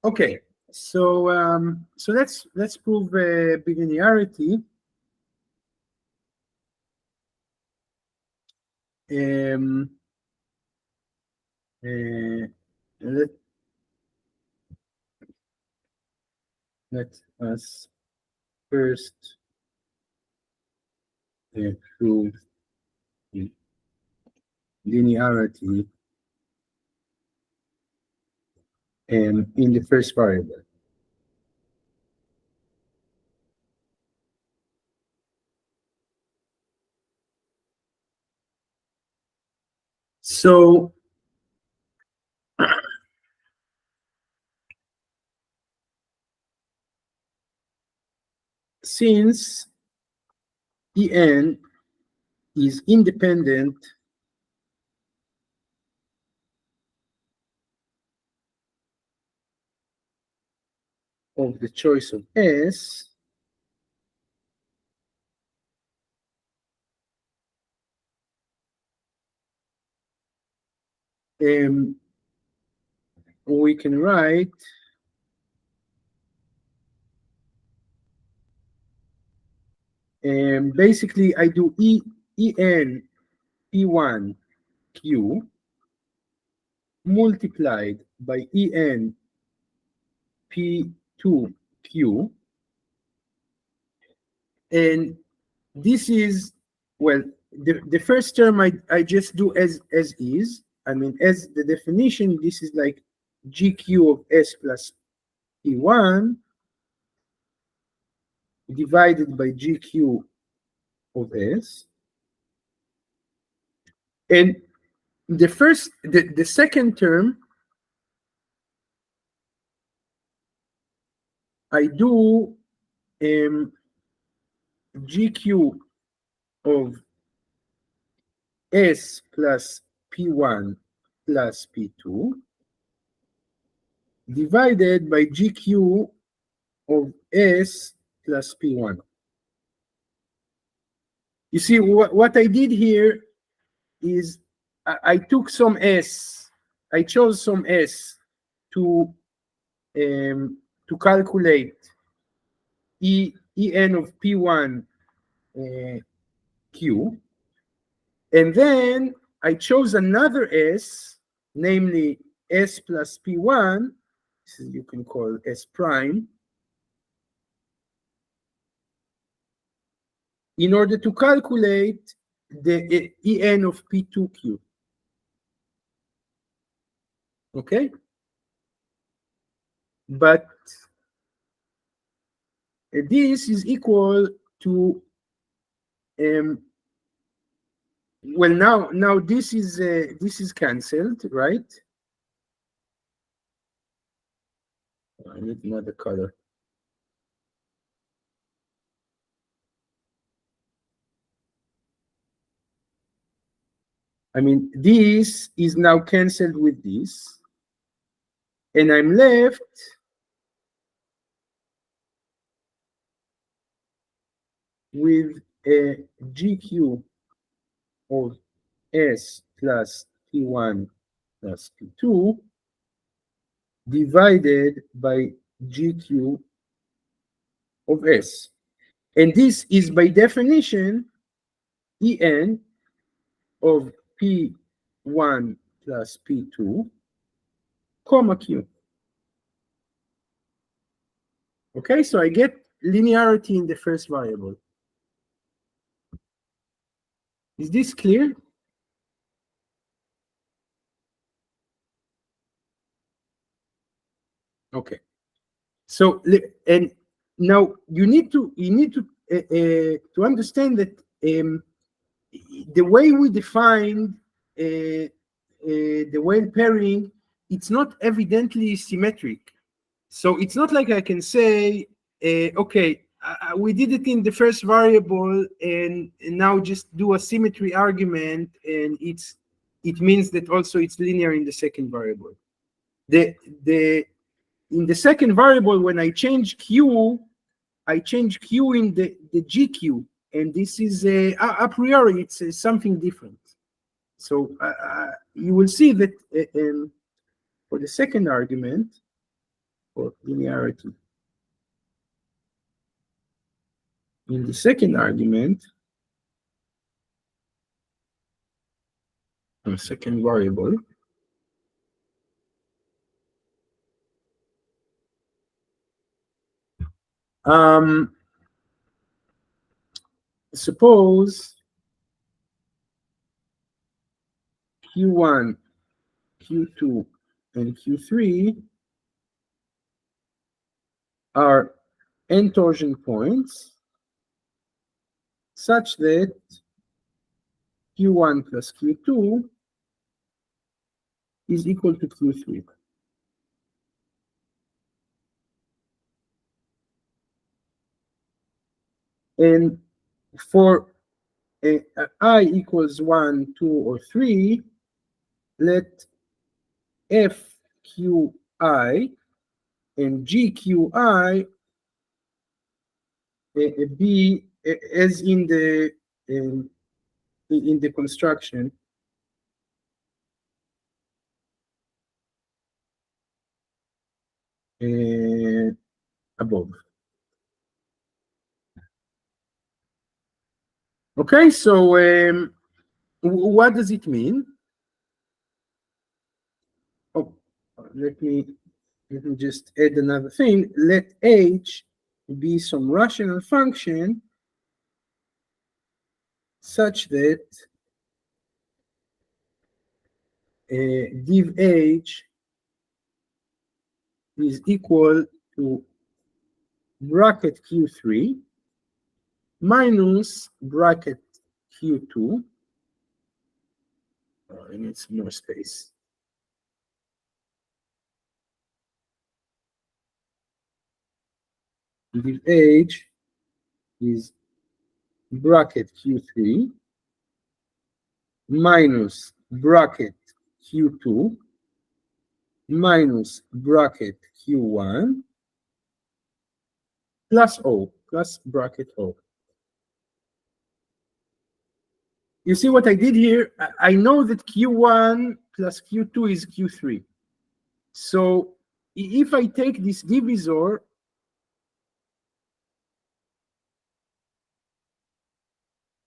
Okay, so let's prove bilinearity. Let us first prove linearity in the first variable. So since En is independent of the choice of S, we can write basically I do En P1 Q multiplied by En P2 Q, and this is, well, the first term I just do as is. I mean, as the definition, this is like GQ of S plus P1 divided by GQ of S. And the second term, I do GQ of S plus P1 plus P2 divided by GQ of S plus P1. You see, what I did here is I took some S, I chose some S to calculate En of P1 Q, and then I chose another S, namely S plus P1, this is, you can call S prime, in order to calculate the En of P2Q. Okay? But this is equal to well, now this is cancelled, right? I need another color. I mean, this is now cancelled with this, and I'm left with a GQ of S plus P1 plus P2 divided by GQ of S. And this is by definition En of P1 plus P2, comma Q. Okay, so I get linearity in the first variable. Is this clear? Okay. So, and now you need to understand that the way we define the Weil pairing, it's not evidently symmetric. So it's not like I can say, okay, we did it in the first variable, and now just do a symmetry argument, and it means that also it's linear in the second variable. In the second variable, when I change Q, I change Q in the GQ, and this is a priori, it's something different. So you will see that for the second argument, for linearity. In the second argument, or second variable, suppose Q1, Q2, and Q3 are n torsion points such that Q1 plus Q2 is equal to Q3. And for I equals 1, 2, or 3, let FQI and GQI be as in the construction above. Okay, so what does it mean? Oh, let me just add another thing. Let H be some rational function such that div H is equal to bracket Q3 minus bracket Q2. Oh, I need some more space. Div H is bracket Q3 minus bracket Q2 minus bracket Q1 plus O, plus bracket O. You see what I did here? I know that Q1 plus Q2 is Q3. So if I take this divisor,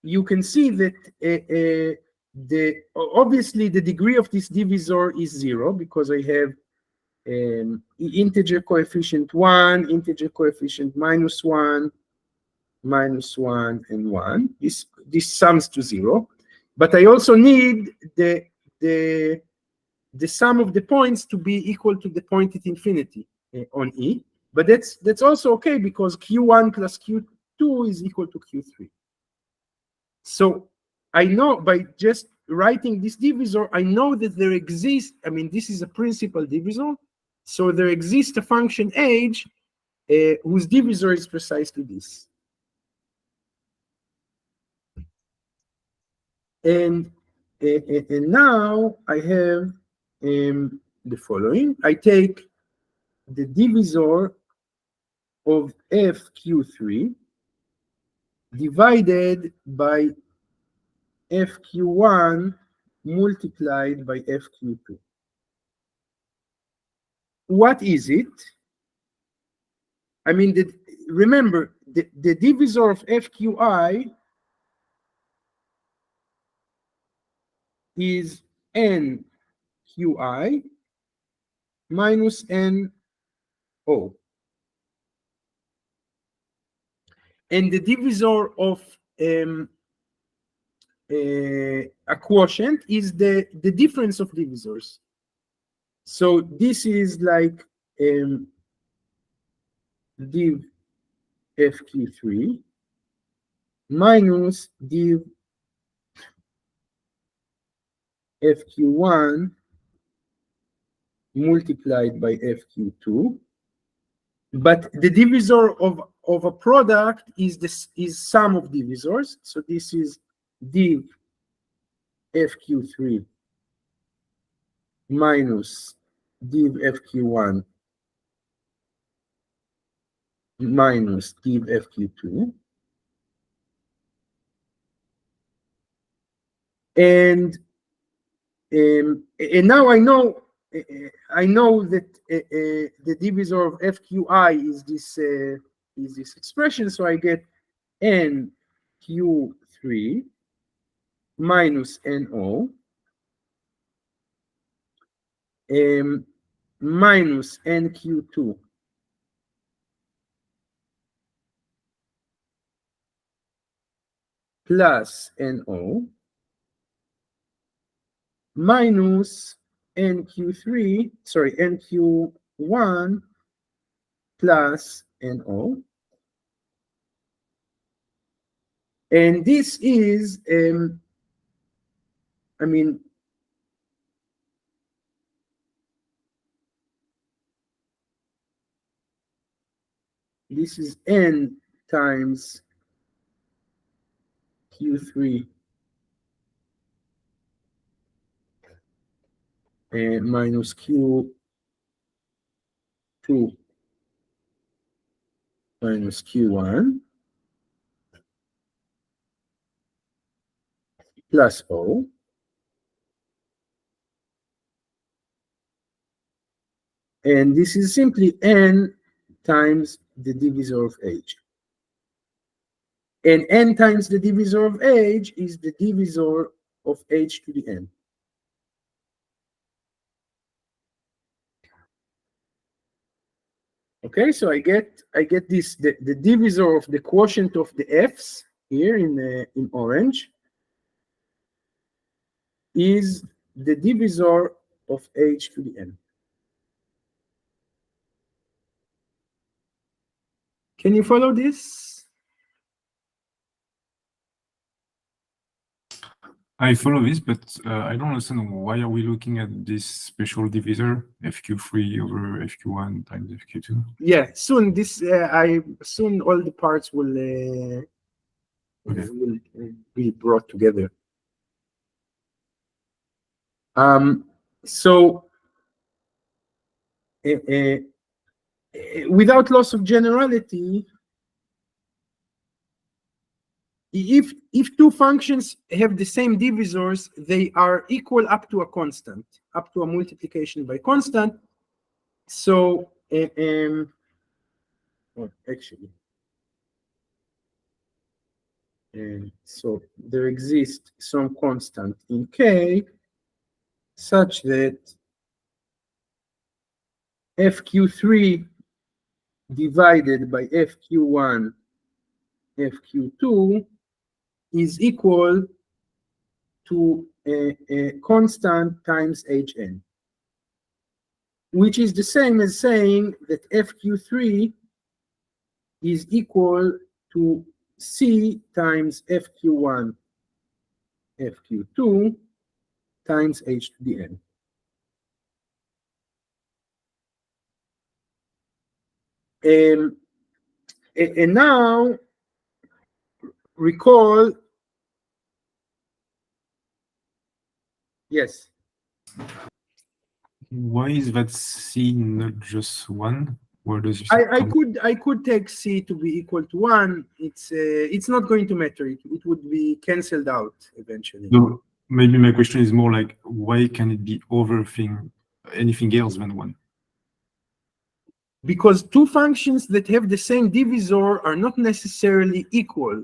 you can see that obviously the degree of this divisor is 0 because I have integer coefficient 1, integer coefficient -1, -1, and 1. This sums to 0. But I also need the sum of the points to be equal to the point at infinity on E. But that's also okay because Q1 plus Q2 is equal to Q3. So I know by just writing this divisor, I know that there exists, I mean, this is a principal divisor. So there exists a function H whose divisor is precisely this. And now I have the following. I take the divisor of FQ3 divided by FQ1 multiplied by FQ2. What is it? I mean, remember, the divisor of FQI is NQI minus NO. And the divisor of a quotient is the difference of divisors. So this is like div FQ3 minus div FQ1 multiplied by FQ2. But the divisor of a product is sum of divisors. So this is div FQ3 minus div FQ1 minus div FQ2. And now I know I know that the divisor of FQI is this expression, so I get NQ3 minus NO minus NQ2 plus NO minus NQ3, sorry, NQ1 plus NO. And this is, I mean, this is N times Q3 minus Q2 minus Q1 plus O. And this is simply N times the divisor of H. And N times the divisor of H is the divisor of H to the N. Okay, so I get this, the divisor of the quotient of the F's here in orange is the divisor of H to the N. Can you follow this? I follow this, but I don't understand why are we looking at this special divisor, FQ3 over FQ1 times FQ2? Yeah, soon soon all the parts will be brought together. So without loss of generality, if two functions have the same divisors, they are equal up to a constant, up to a multiplication by constant. So actually, so there exists some constant in K such that FQ3 divided by FQ1, FQ2 is equal to a constant times Hn, which is the same as saying that FQ3 is equal to C times FQ1, FQ2 times H to the N. And now recall, yes. Why is that C not just 1? Where does it I could take C to be equal to 1. It's not going to matter. It would be cancelled out eventually. No, maybe my question is more like, why can it be over anything else than 1? Because two functions that have the same divisor are not necessarily equal.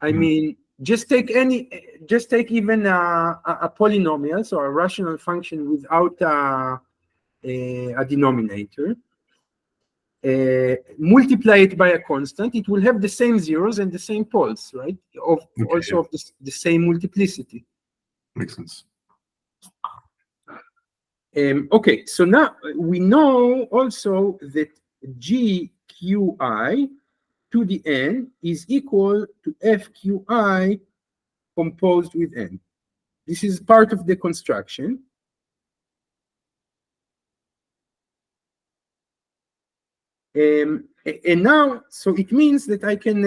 I mean, just take even a polynomial, so a rational function without a denominator. Multiply it by a constant, it will have the same zeros and the same poles, right? Also of the same multiplicity. Makes sense. Okay, so now we know also that GQI to the N is equal to FQI composed with N. This is part of the construction. And now, so it means that I can,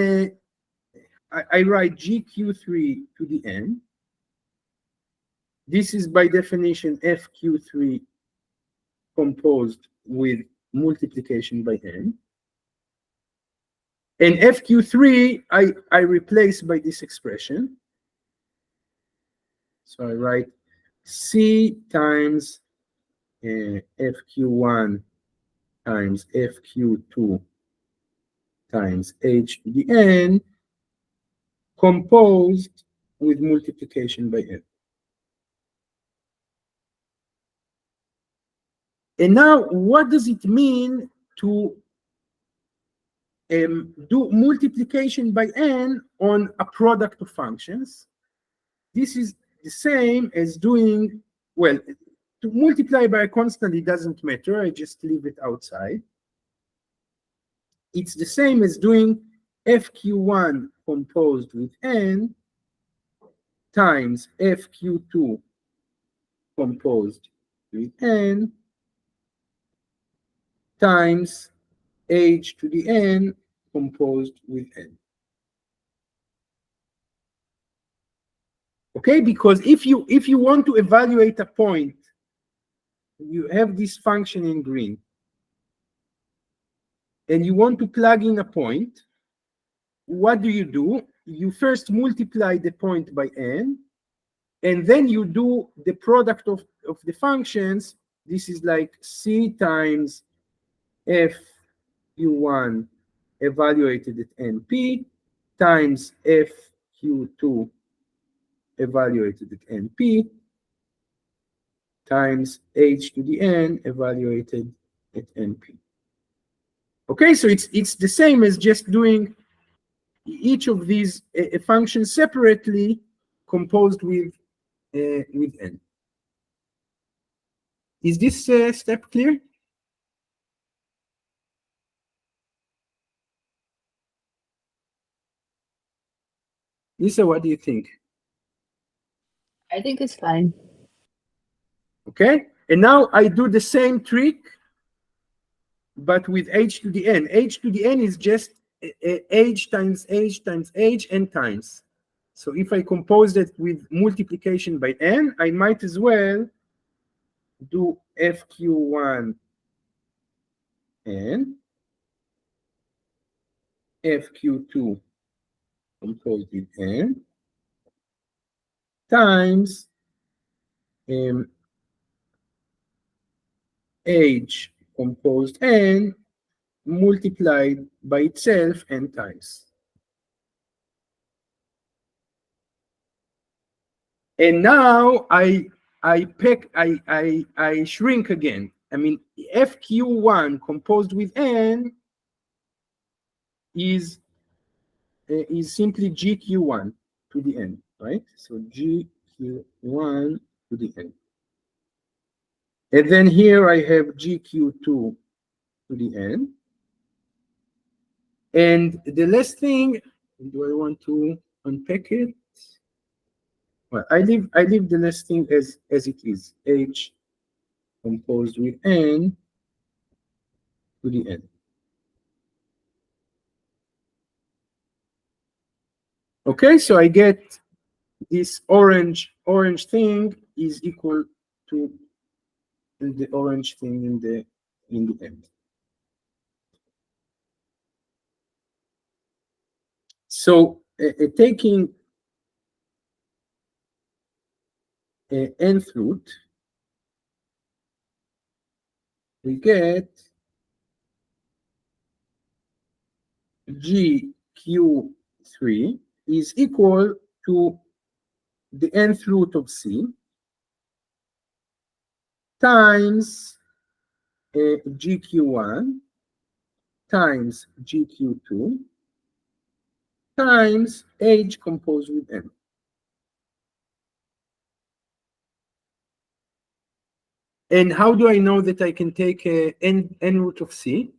I write GQ3 to the N. This is by definition FQ3 composed with multiplication by N. And FQ3, I replace by this expression. So I write C times fq1 times fq2 times h to the n composed with multiplication by n. And now, what does it mean to do multiplication by n on a product of functions? This is the same as doing, well, to multiply by a constant, it doesn't matter. I just leave it outside. It's the same as doing fq1 composed with n times fq2 composed with n times h to the n composed with n. Okay, because if you want to evaluate a point, you have this function in green, and you want to plug in a point, what do? You first multiply the point by n, and then you do the product of the functions. This is like c times fq1 evaluated at np times fq2 evaluated at np times h to the n evaluated at np. Okay, so it's the same as just doing each of these functions separately composed with n. Is this step clear? Lisa, what do you think? I think it's fine. Okay, and now I do the same trick, but with h to the n. H to the n is just h times h times h n times. So if I compose that with multiplication by n, I might as well do fq1 n, fq2 composed with n, times h composed n multiplied by itself n times. And now I shrink again. I mean, fq1 composed with n is simply gq1 to the n, right? So gq1 to the n. And then here I have gq2 to the n. And the last thing, do I want to unpack it? Well, I leave the last thing as it is, h composed with n to the n. Okay, so I get this orange thing is equal to the orange thing in the end. So taking nth root, we get gq3 is equal to the nth root of c times gq1 times gq2 times h composed with n. And how do I know that I can take n root of c?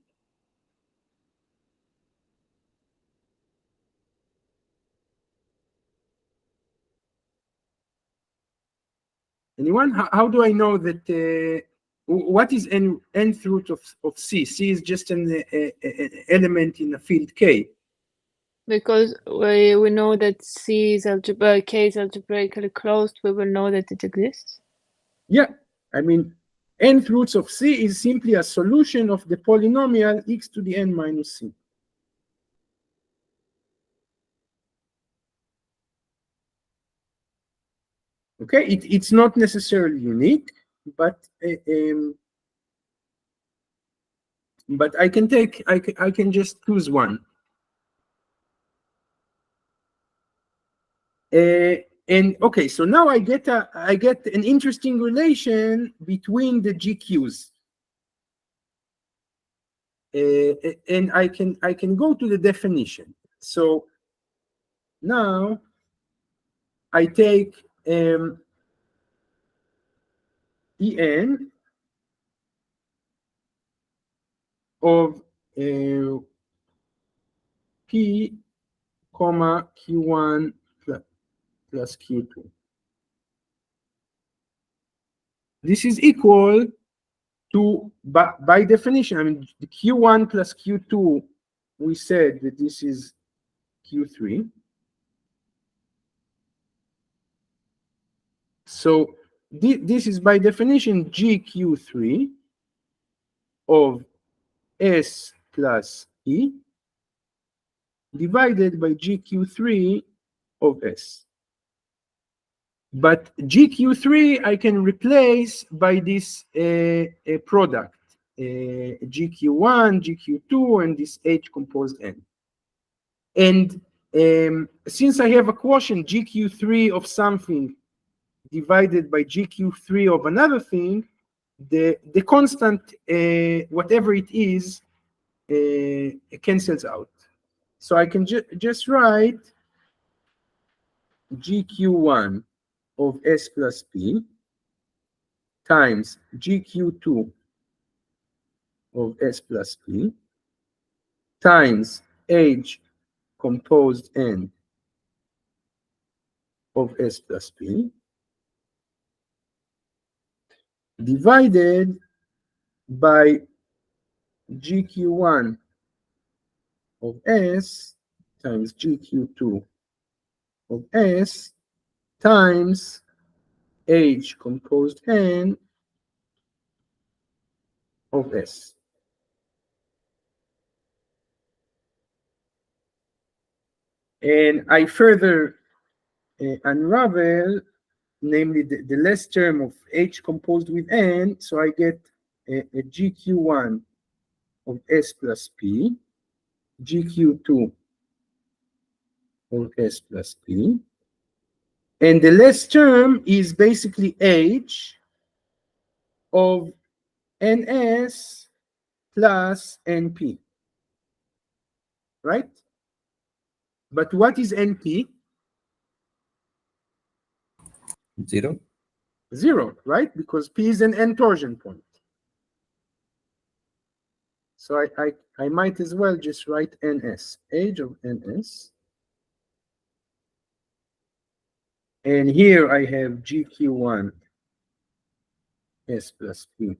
Anyone? How do I know that? What is nth root of c? C is just an element in a field K. Because we know that C is K is algebraically closed, we will know that it exists. Yeah, I mean, nth roots of c is simply a solution of the polynomial x to the n minus c. Okay, it's not necessarily unique. but I can take, I can just choose one. And okay, so now I get an interesting relation between the GQs. And I can go to the definition. So now I take En of P comma Q1 plus Q2. This is equal to, by definition, I mean, the Q1 plus Q2, we said that this is Q3. So this is by definition GQ3 of S plus E divided by GQ3 of S. But GQ3 I can replace by this product, GQ1, GQ2, and this H composed N. And since I have a quotient GQ3 of something divided by GQ3 of another thing, the constant, whatever it is, cancels out. So I can just write GQ1 of S plus P times GQ2 of S plus P times H composed N of S plus P divided by GQ1 of S times GQ2 of S times H composed N of S. And I further unravel, namely the last term of H composed with N, so I get a GQ1 of S plus P, GQ2 of S plus P, and the last term is basically H of NS plus NP, right? But what is NP? 0. 0, right? Because P is an N torsion point. So I might as well just write NS, H of NS. And here I have GQ1 S plus P,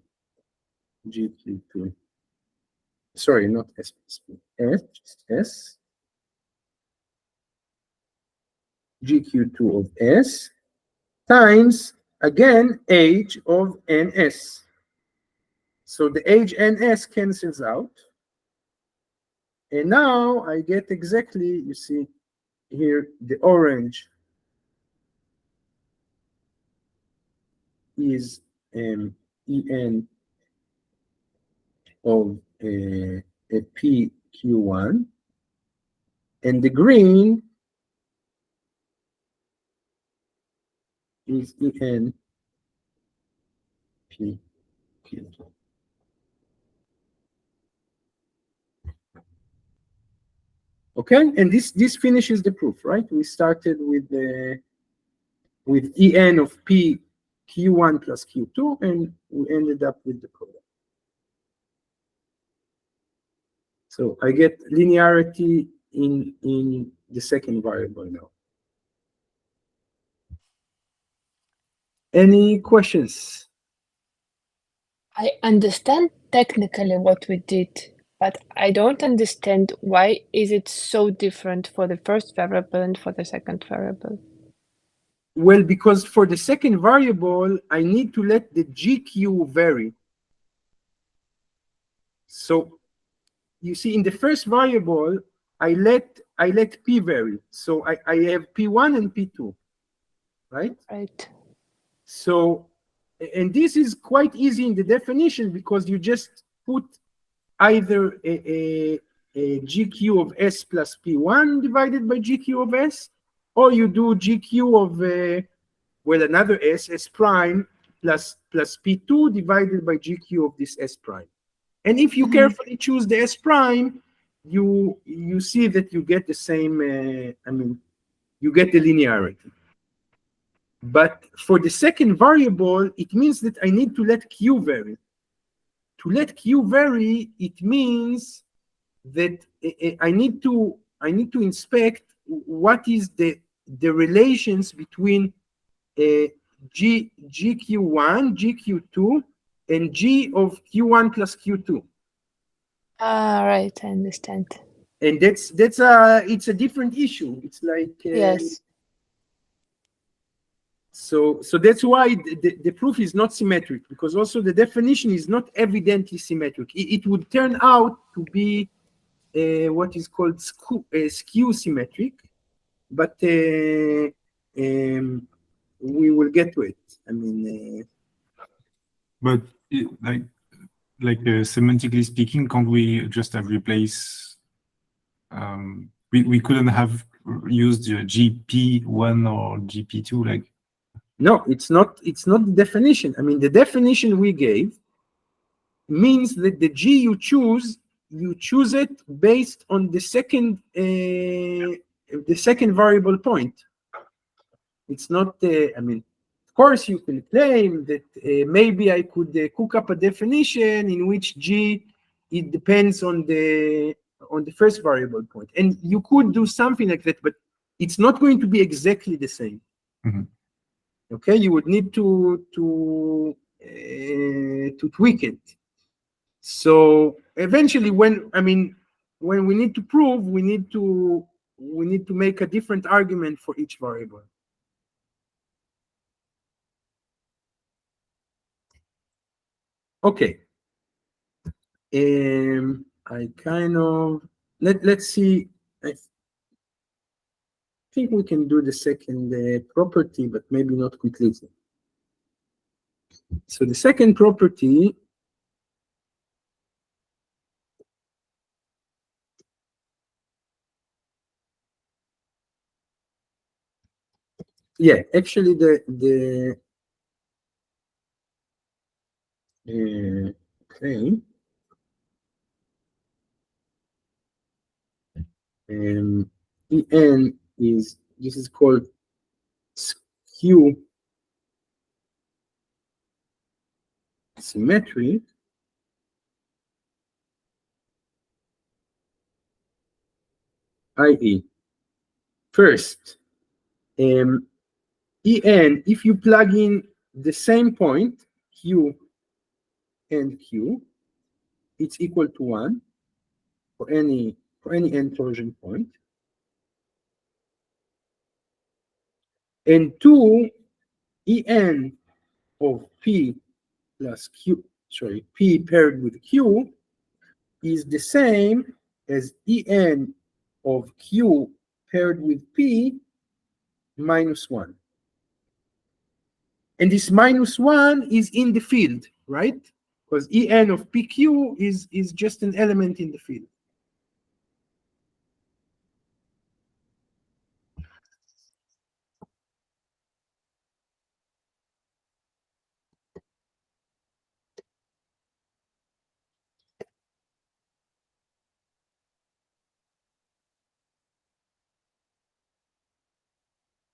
GQ2. Sorry, not S plus P, S, GQ2 of S times, again, H of NS. So the H NS cancels out. And now I get exactly, you see here, the orange is En of a PQ1, and the green is En PQ2. Okay, and this finishes the proof, right? We started with En of P Q1 plus Q2, and we ended up with the product. So I get linearity in the second variable now. Any questions? I understand technically what we did, but I don't understand why is it so different for the first variable and for the second variable. Well, because for the second variable, I need to let the GQ vary. So you see, in the first variable, I let P vary. So I have P1 and P2, right? Right. So And this is quite easy in the definition because you just put either a GQ of S plus P1 divided by GQ of S, or you do GQ of, well, another S prime plus P2 divided by GQ of this S prime. And if you carefully choose the S prime, you see that you get the same, I mean, you get the linearity. But for the second variable, it means that I need to let Q vary. To let Q vary, it means that I need to inspect what is the relations between GQ1, GQ2, and G of Q1 plus Q2. Ah, right, I understand. And it's a different issue. It's like Yes. So that's why the proof is not symmetric, because also the definition is not evidently symmetric. It would turn out to be what is called skew symmetric, but we will get to it. I mean, but semantically speaking, can't we just have replaced? We couldn't have used GP1 or GP2 like. No, it's not the definition. I mean, the definition we gave means that the G you choose it based on the second variable point. It's not, I mean, of course you can claim that maybe I could cook up a definition in which G, it depends on the first variable point. And you could do something like that, but it's not going to be exactly the same. Mhm. Okay, you would need to tweak it. So eventually, when we need to prove, we need to make a different argument for each variable. Okay. I kind of let's see. I think we can do the second property, but maybe not quickly. So the second property actually okay. En is, this is called skew symmetry, i.e. first, En, if you plug in the same point, Q and Q, it's equal to 1 for any n torsion point. And 2, En of P plus Q, sorry, P paired with Q is the same as En of Q paired with P minus 1. And this minus 1 is in the field, right? Because En of PQ is just an element in the field.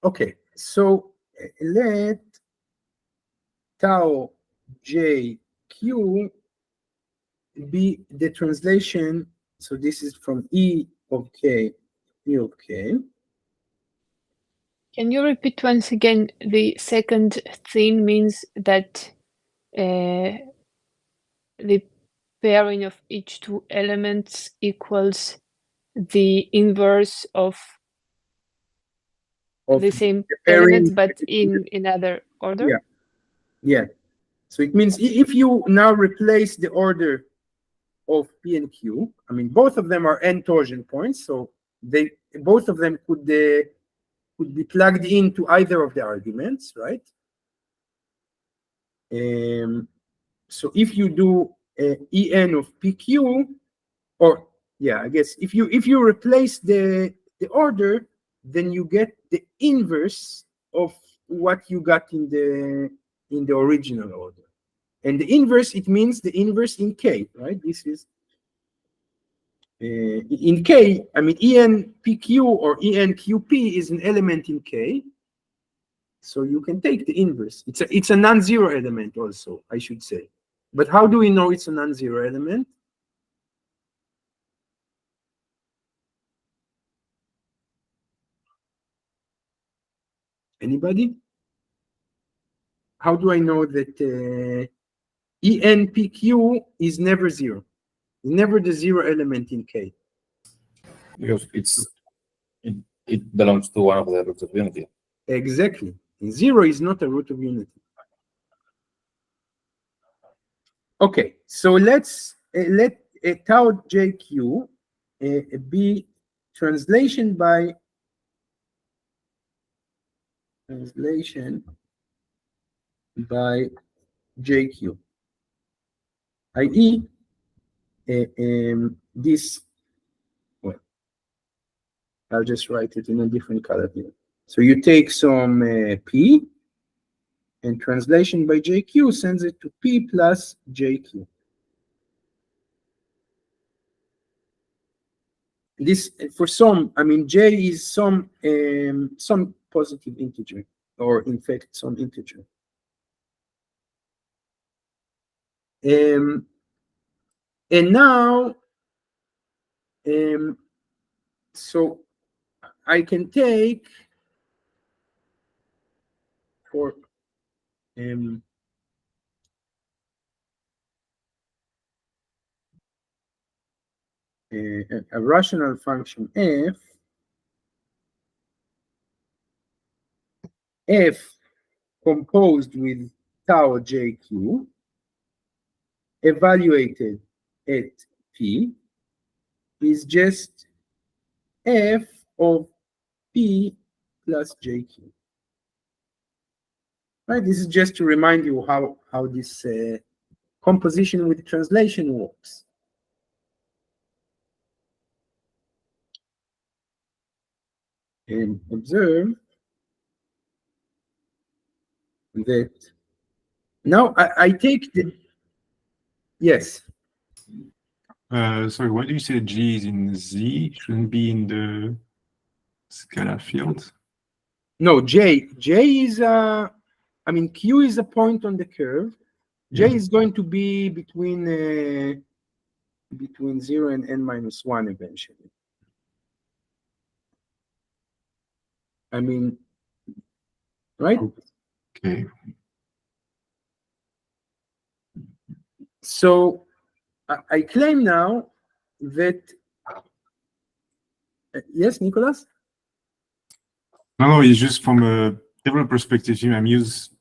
Okay, so let tau JQ be the translation. So this is from E of K, E of K. Can you repeat once again? The second thing means that the pairing of each two elements equals the inverse of the same element, but in another order? Yeah. So it means if you now replace the order of P and Q, I mean, both of them are n torsion points, so both of them could be plugged into either of the arguments, right? So if you do En of PQ, or yeah, I guess if you replace the order, then you get the inverse of what you got in the original order. And the inverse, it means the inverse in K, right? This is in K, I mean, ENPQ or ENQP is an element in K. So you can take the inverse. It's a non-zero element also, I should say. But how do we know it's a non-zero element? Anybody? How do I know that ENPQ is never zero? Never the zero element in K. Because it belongs to one of the roots of unity. Exactly. Zero is not a root of unity. Okay, so let's let tau JQ be translation by JQ, i.e. This, well, I'll just write it in a different color here. So you take some P, and translation by JQ sends it to P plus JQ. This, for some, I mean, J is some positive integer, or in fact, some integer. And now, so I can take for a rational function f composed with tau JQ evaluated at P is just f of P plus JQ. Right, this is just to remind you how this composition with translation works. And observe that now I take the, yes. Sorry, why do you say G is in Z? Shouldn't be in the scalar field? No, J is I mean, Q is a point on the curve. J is going to be between 0 and n-1 eventually. I mean, right? Okay. So I claim now that yes, Nicholas? No, it's just from a developer perspective, I'm used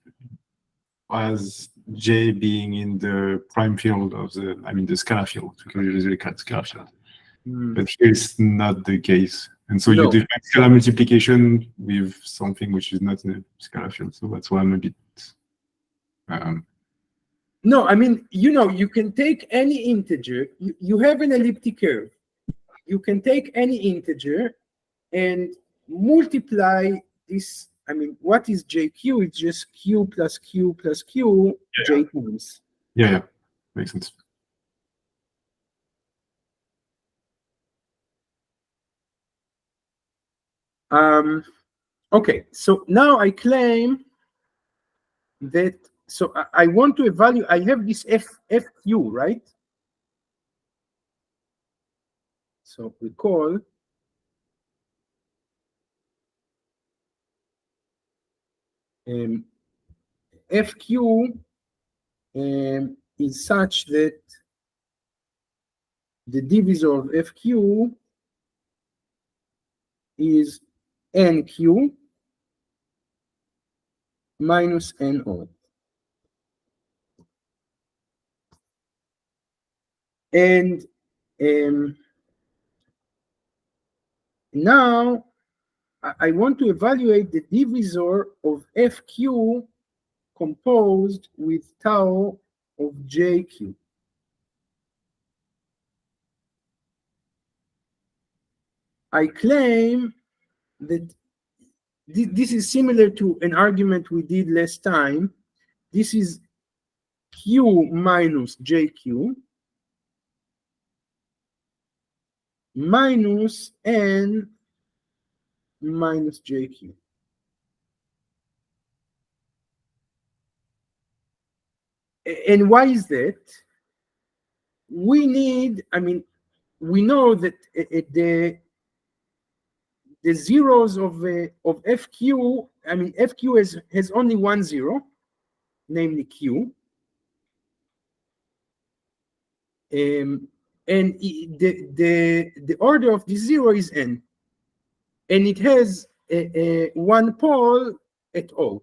as J being in the prime field of the scalar field, because you usually cut scalar field. But here it's not the case. And so you define scalar multiplication with something which is not in the scalar field. So that's why I'm a bit... No, I mean, you can take any integer. You have an elliptic curve. You can take any integer and multiply this. I mean, what is JQ? It's just Q plus Q plus Q, J times. Yeah, makes sense. Okay, so now I claim that, so I want to evaluate, I have this FQ, right? So we call FQ is such that the divisor of FQ is NQ minus NO. And now I want to evaluate the divisor of FQ composed with tau of JQ. I claim that this is similar to an argument we did last time. This is Q minus JQ minus N minus JQ. And why is that? We need, I mean, we know that the zeros of FQ, I mean, FQ has only one zero, namely Q. And the order of the zero is N. And it has one pole at O.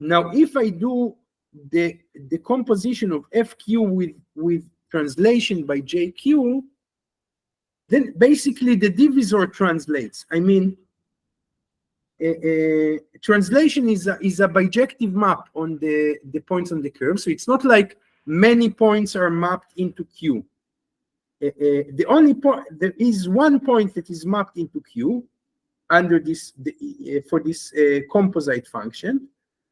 Now, if I do the composition of FQ with translation by JQ, then basically the divisor translates. I mean, translation is a bijective map on the points on the curve. So it's not like many points are mapped into Q. The only point, there is one point that is mapped into Q under this for this composite function.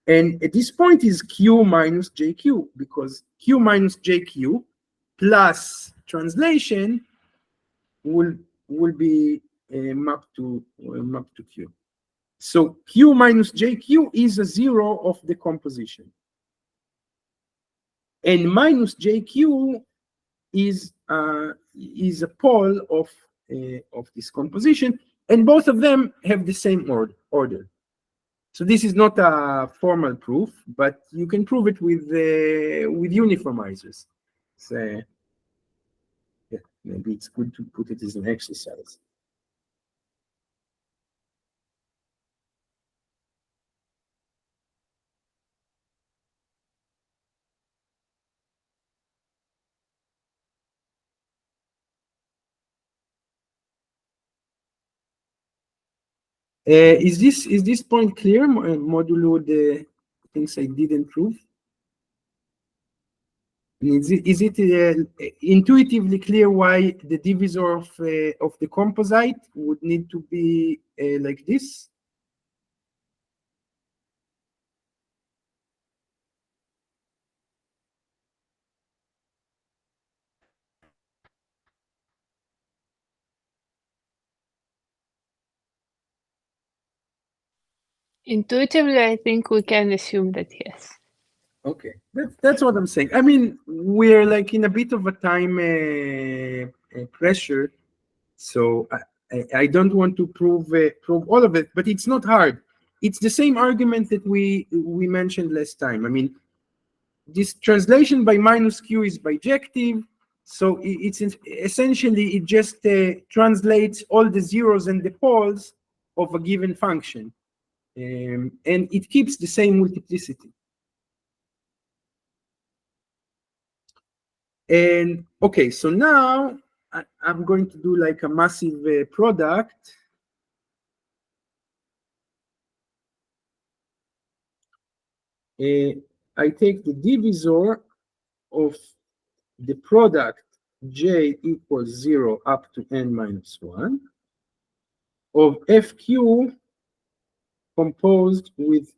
And at this point is Q minus JQ, because Q minus JQ plus translation will be mapped to Q. So Q minus JQ is a zero of the composition, and minus JQ is a pole of this composition, and both of them have the same order. So this is not a formal proof, but you can prove it with uniformizers. So yeah, maybe it's good to put it as an exercise. Is this point clear, modulo the things I didn't prove? Is it intuitively clear why the divisor of the composite would need to be like this? Intuitively, I think we can assume that yes. Okay, that's what I'm saying. I mean, we're like in a bit of a time pressure, so I don't want to prove all of it, but it's not hard. It's the same argument that we mentioned last time. I mean, this translation by minus Q is bijective, so it's essentially it just translates all the zeros and the poles of a given function, and it keeps the same multiplicity. And okay, so now I'm going to do like a massive product. I take the divisor of the product J equals 0 up to n minus 1 of FQ composed with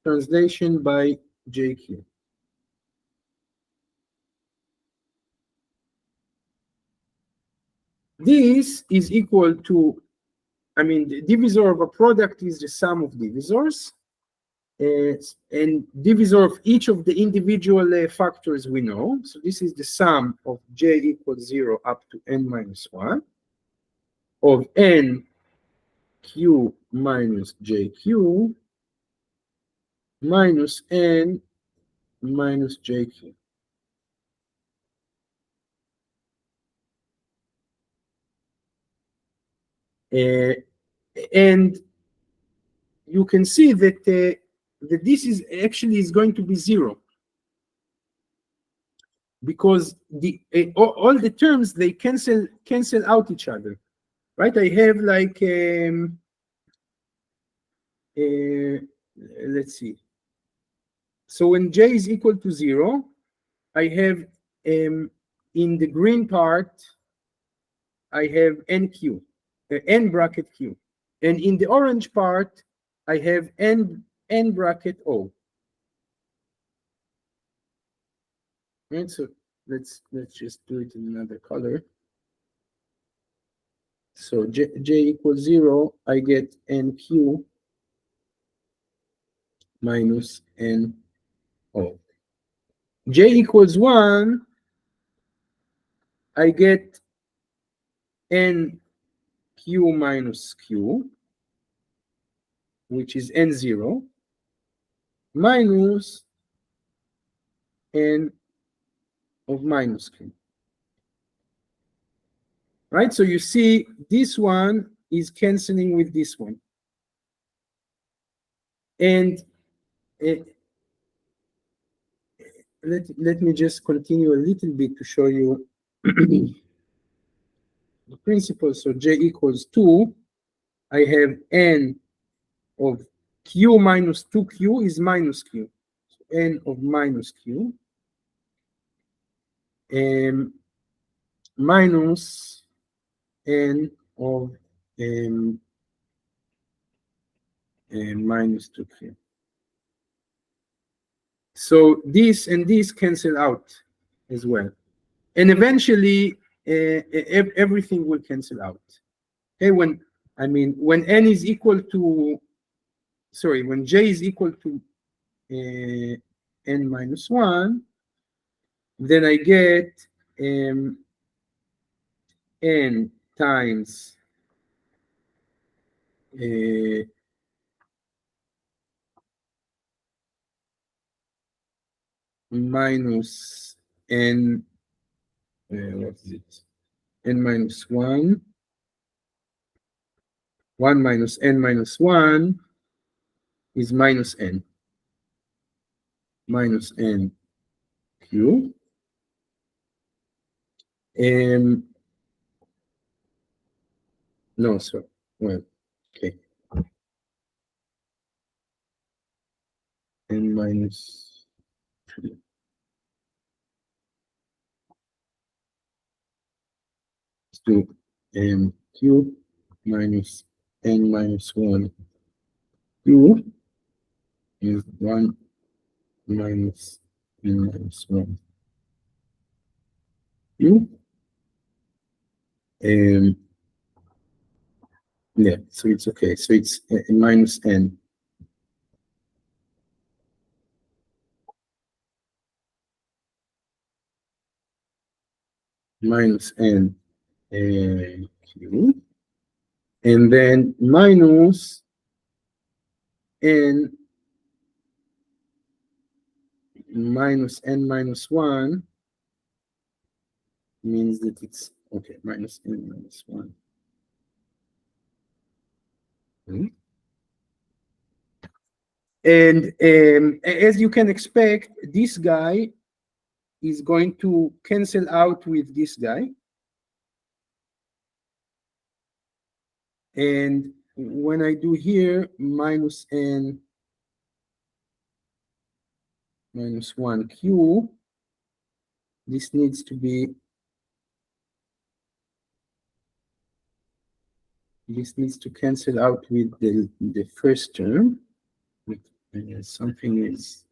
translation by JQ. This is equal to, I mean, the divisor of a product is the sum of divisors, and divisor of each of the individual factors we know. So this is the sum of J equals 0 up to n minus 1 of n Q minus JQ minus n minus JQ. And you can see that that this is actually going to be 0, because all the terms, they cancel out each other, right? I have like let's see, So when j is equal to 0, I have in the green part, I have nq, n bracket q. And in the orange part, I have n bracket o. Right, so let's just do it in another color. So j equals 0, I get nq minus n o. J equals 1, I get n q minus q, which is n0, minus n of minus q. Right, so you see this one is canceling with this one. And let me just continue a little bit to show you the principle. So j equals 2, I have n of q minus 2q is minus q. So n of minus q, minus n of minus 2q. So this and this cancel out as well. And eventually, everything will cancel out. Okay, when n is equal to, sorry, when j is equal to n minus 1, then I get n times minus n, what is it? N minus 1, 1 minus n minus 1 is minus n q. No, so, well, okay. N minus 3. Let's do q minus n minus 1 q is 1 minus n minus 1 q. Yeah, so it's okay. So it's minus n. Minus n q. And then minus n minus n minus 1 means that it's, okay, minus n minus 1. And as you can expect, this guy is going to cancel out with this guy. And when I do here, minus n minus 1q, this needs to be, this needs to cancel out with the first term. Something is,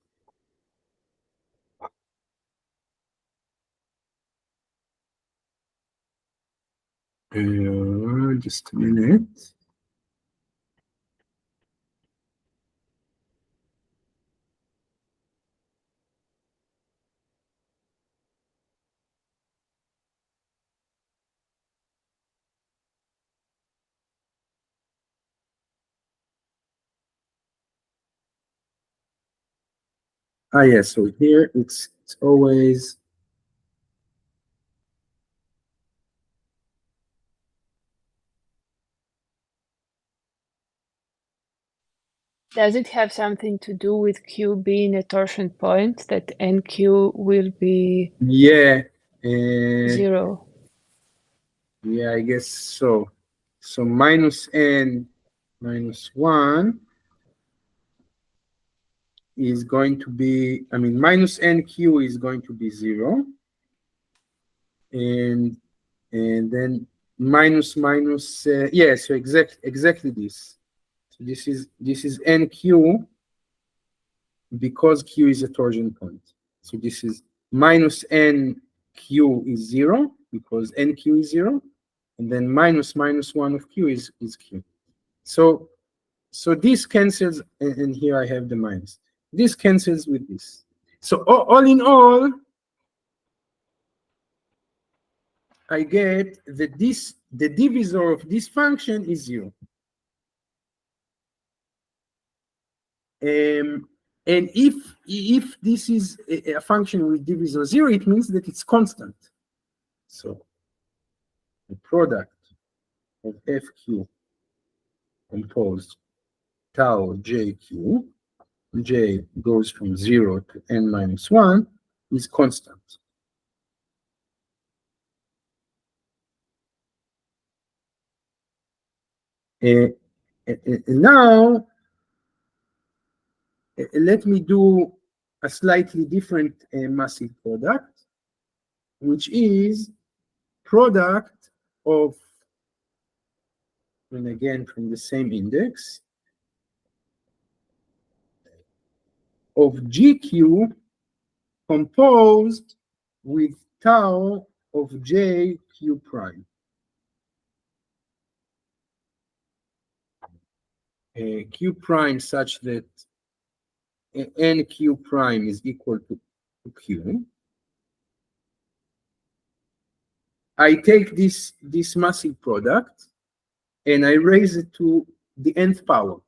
just a minute. Yeah, so here it's always, Does it have something to do with Q being a torsion point, that NQ will be yeah, 0? yeah, I guess so. So minus n minus 1 is going to be, I mean, minus NQ is going to be 0. And then minus, yeah, so exactly this. So this is NQ because Q is a torsion point. So this is minus NQ is 0 because NQ is 0. And then minus 1 of Q is Q. So this cancels, and here I have the minus. This cancels with this. So all in all, I get that the divisor of this function is 0. And if this is a function with divisor 0, it means that it's constant. So the product of FQ composed tau JQ, J goes from 0 to n minus 1, is constant. Now, let me do a slightly different massive product, which is product of, and again from the same index, of GQ composed with tau of JQ prime. Q prime such that NQ prime is equal to Q. I take this massive product and I raise it to the nth power.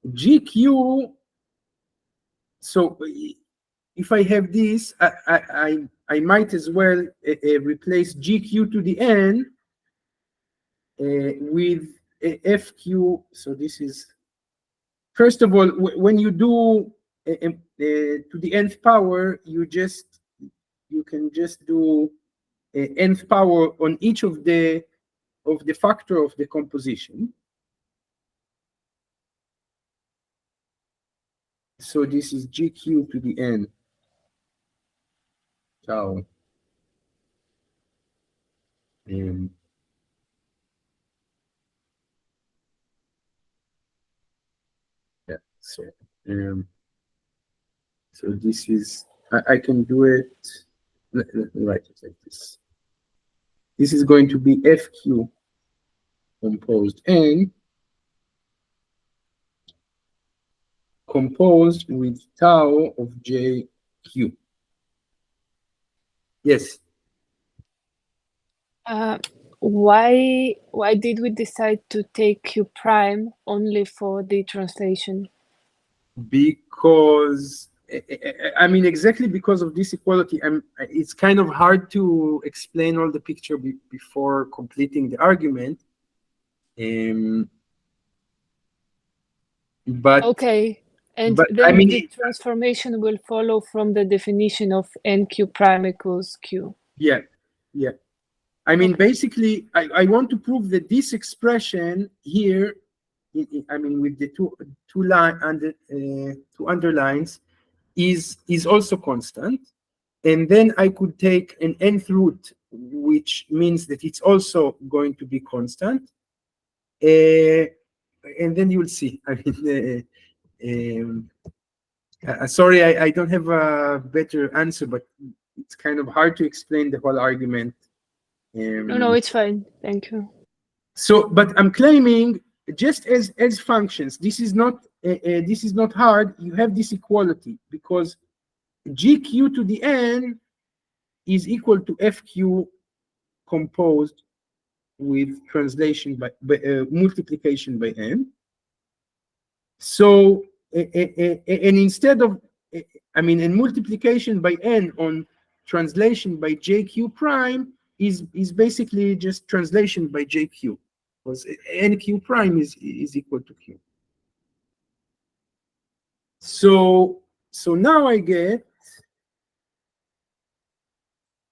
GQ, so if I have this, I might as well replace GQ to the n with FQ. So this is, first of all, when you do to the nth power, you can just do nth power on each of the factor of the composition. So this is GQ to the n tau. Yeah, so this is, I can do it, let me write it like this. This is going to be FQ composed n composed with tau of JQ. Yes. Why did we decide to take Q prime only for the translation? Because I mean, exactly because of this equality, it's kind of hard to explain all the picture before completing the argument. But okay, and but then I mean, the transformation will follow from the definition of NQ prime equals Q. Yeah. I mean, basically, I want to prove that this expression here, I mean, with the two underlines, is also constant, and then I could take an nth root, which means that it's also going to be constant, and then you'll see. I mean, sorry, I don't have a better answer, but it's kind of hard to explain the whole argument. No, it's fine. Thank you. So, but I'm claiming just as functions, this is not hard. You have this equality because GQ to the n is equal to FQ composed with translation by multiplication by n. So, and instead of, I mean, and multiplication by n on translation by JQ prime is basically just translation by JQ, because NQ prime is equal to Q. So now I get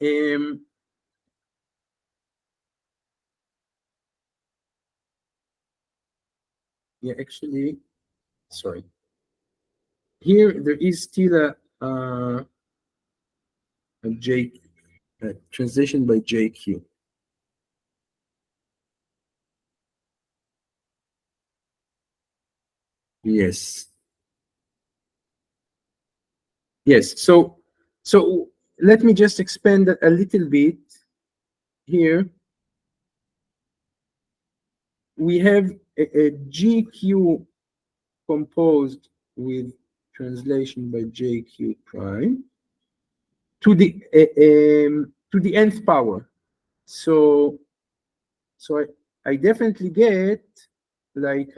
yeah, actually, sorry. here there is still a translation by JQ. Yes. Yes. So let me just expand a little bit here. We have a GQ composed with translation by JQ prime to the nth power. So I definitely get like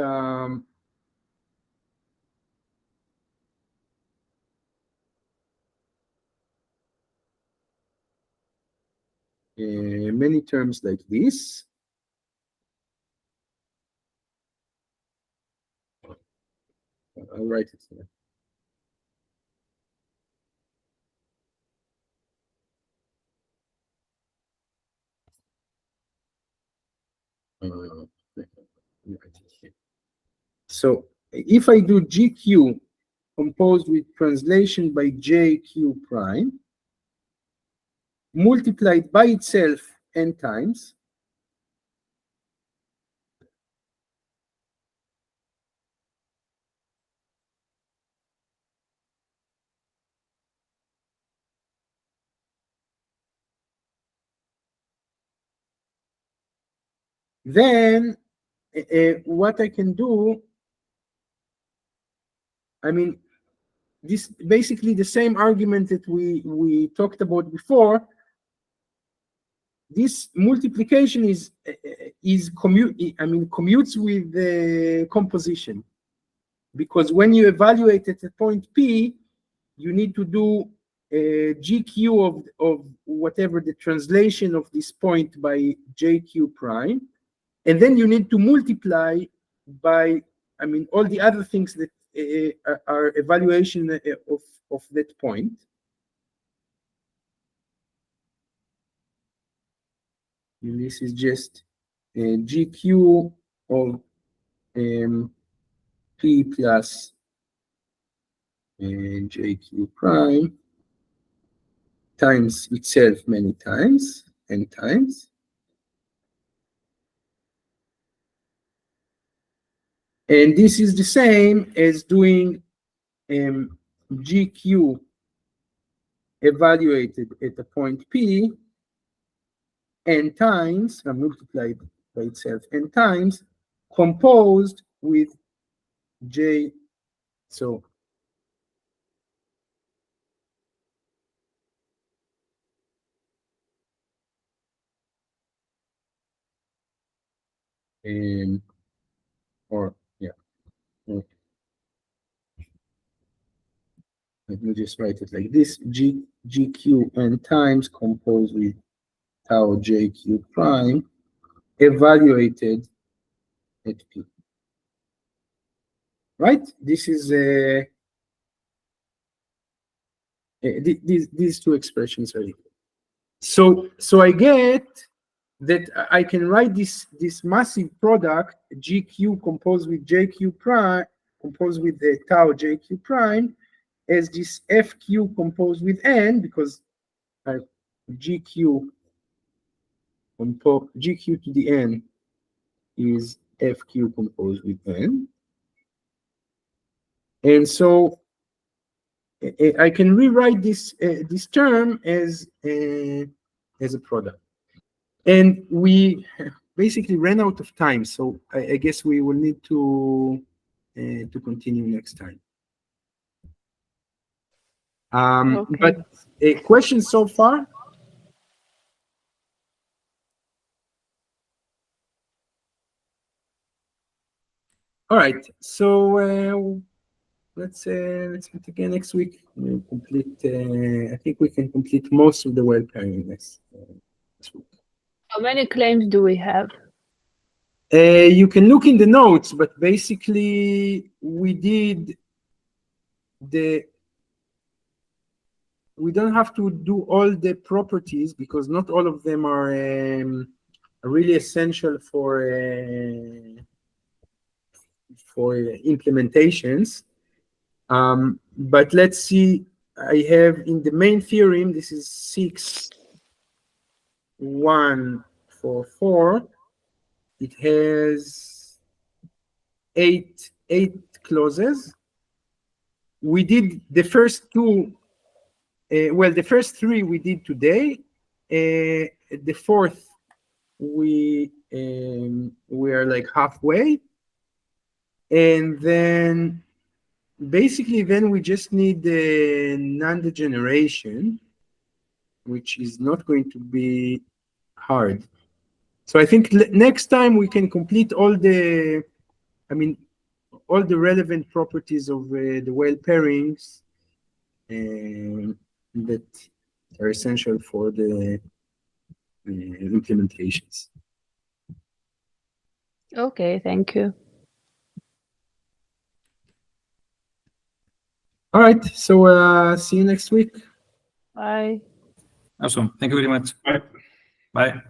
many terms like this. I'll write it here. So if I do GQ composed with translation by JQ prime, multiplied by itself n times, then what I can do, I mean, this basically the same argument that we talked about before. This multiplication commutes with the composition, because when you evaluate at a point P, you need to do a GQ of whatever the translation of this point by JQ prime, and then you need to multiply by, I mean, all the other things that are evaluation of that point. And this is just a GQ of P plus JQ prime times itself many times, n times. And this is the same as doing GQ evaluated at the point P n times, multiplied by itself n times, composed with J. So or yeah, let me just write it like this: GQ n times composed with tau JQ prime evaluated at P. Right? This is these two expressions are equal. So I get that I can write this massive product GQ composed with JQ prime, composed with the tau JQ prime, as this FQ composed with N, because GQ to the N is FQ composed with N. And so I can rewrite this term as a product. And we basically ran out of time, so I guess we will need to continue next time. Okay. But a question so far? All right, so let's meet again next week. We'll complete. I think we can complete most of the Weil pairing next week. How many claims do we have? You can look in the notes, but basically we don't have to do all the properties, because not all of them are really essential for implementations. But let's see, I have in the main theorem, this is 6.144. It has eight clauses. We did the first two, well, the first three we did today. The fourth, we are like halfway. And then basically then we just need the non-degeneration, which is not going to be hard. So I think next time we can complete all the, all the relevant properties of the Weil pairings that are essential for the implementations. Okay, thank you. All right, so see you next week. Bye. Awesome. Thank you very much. Bye. Bye.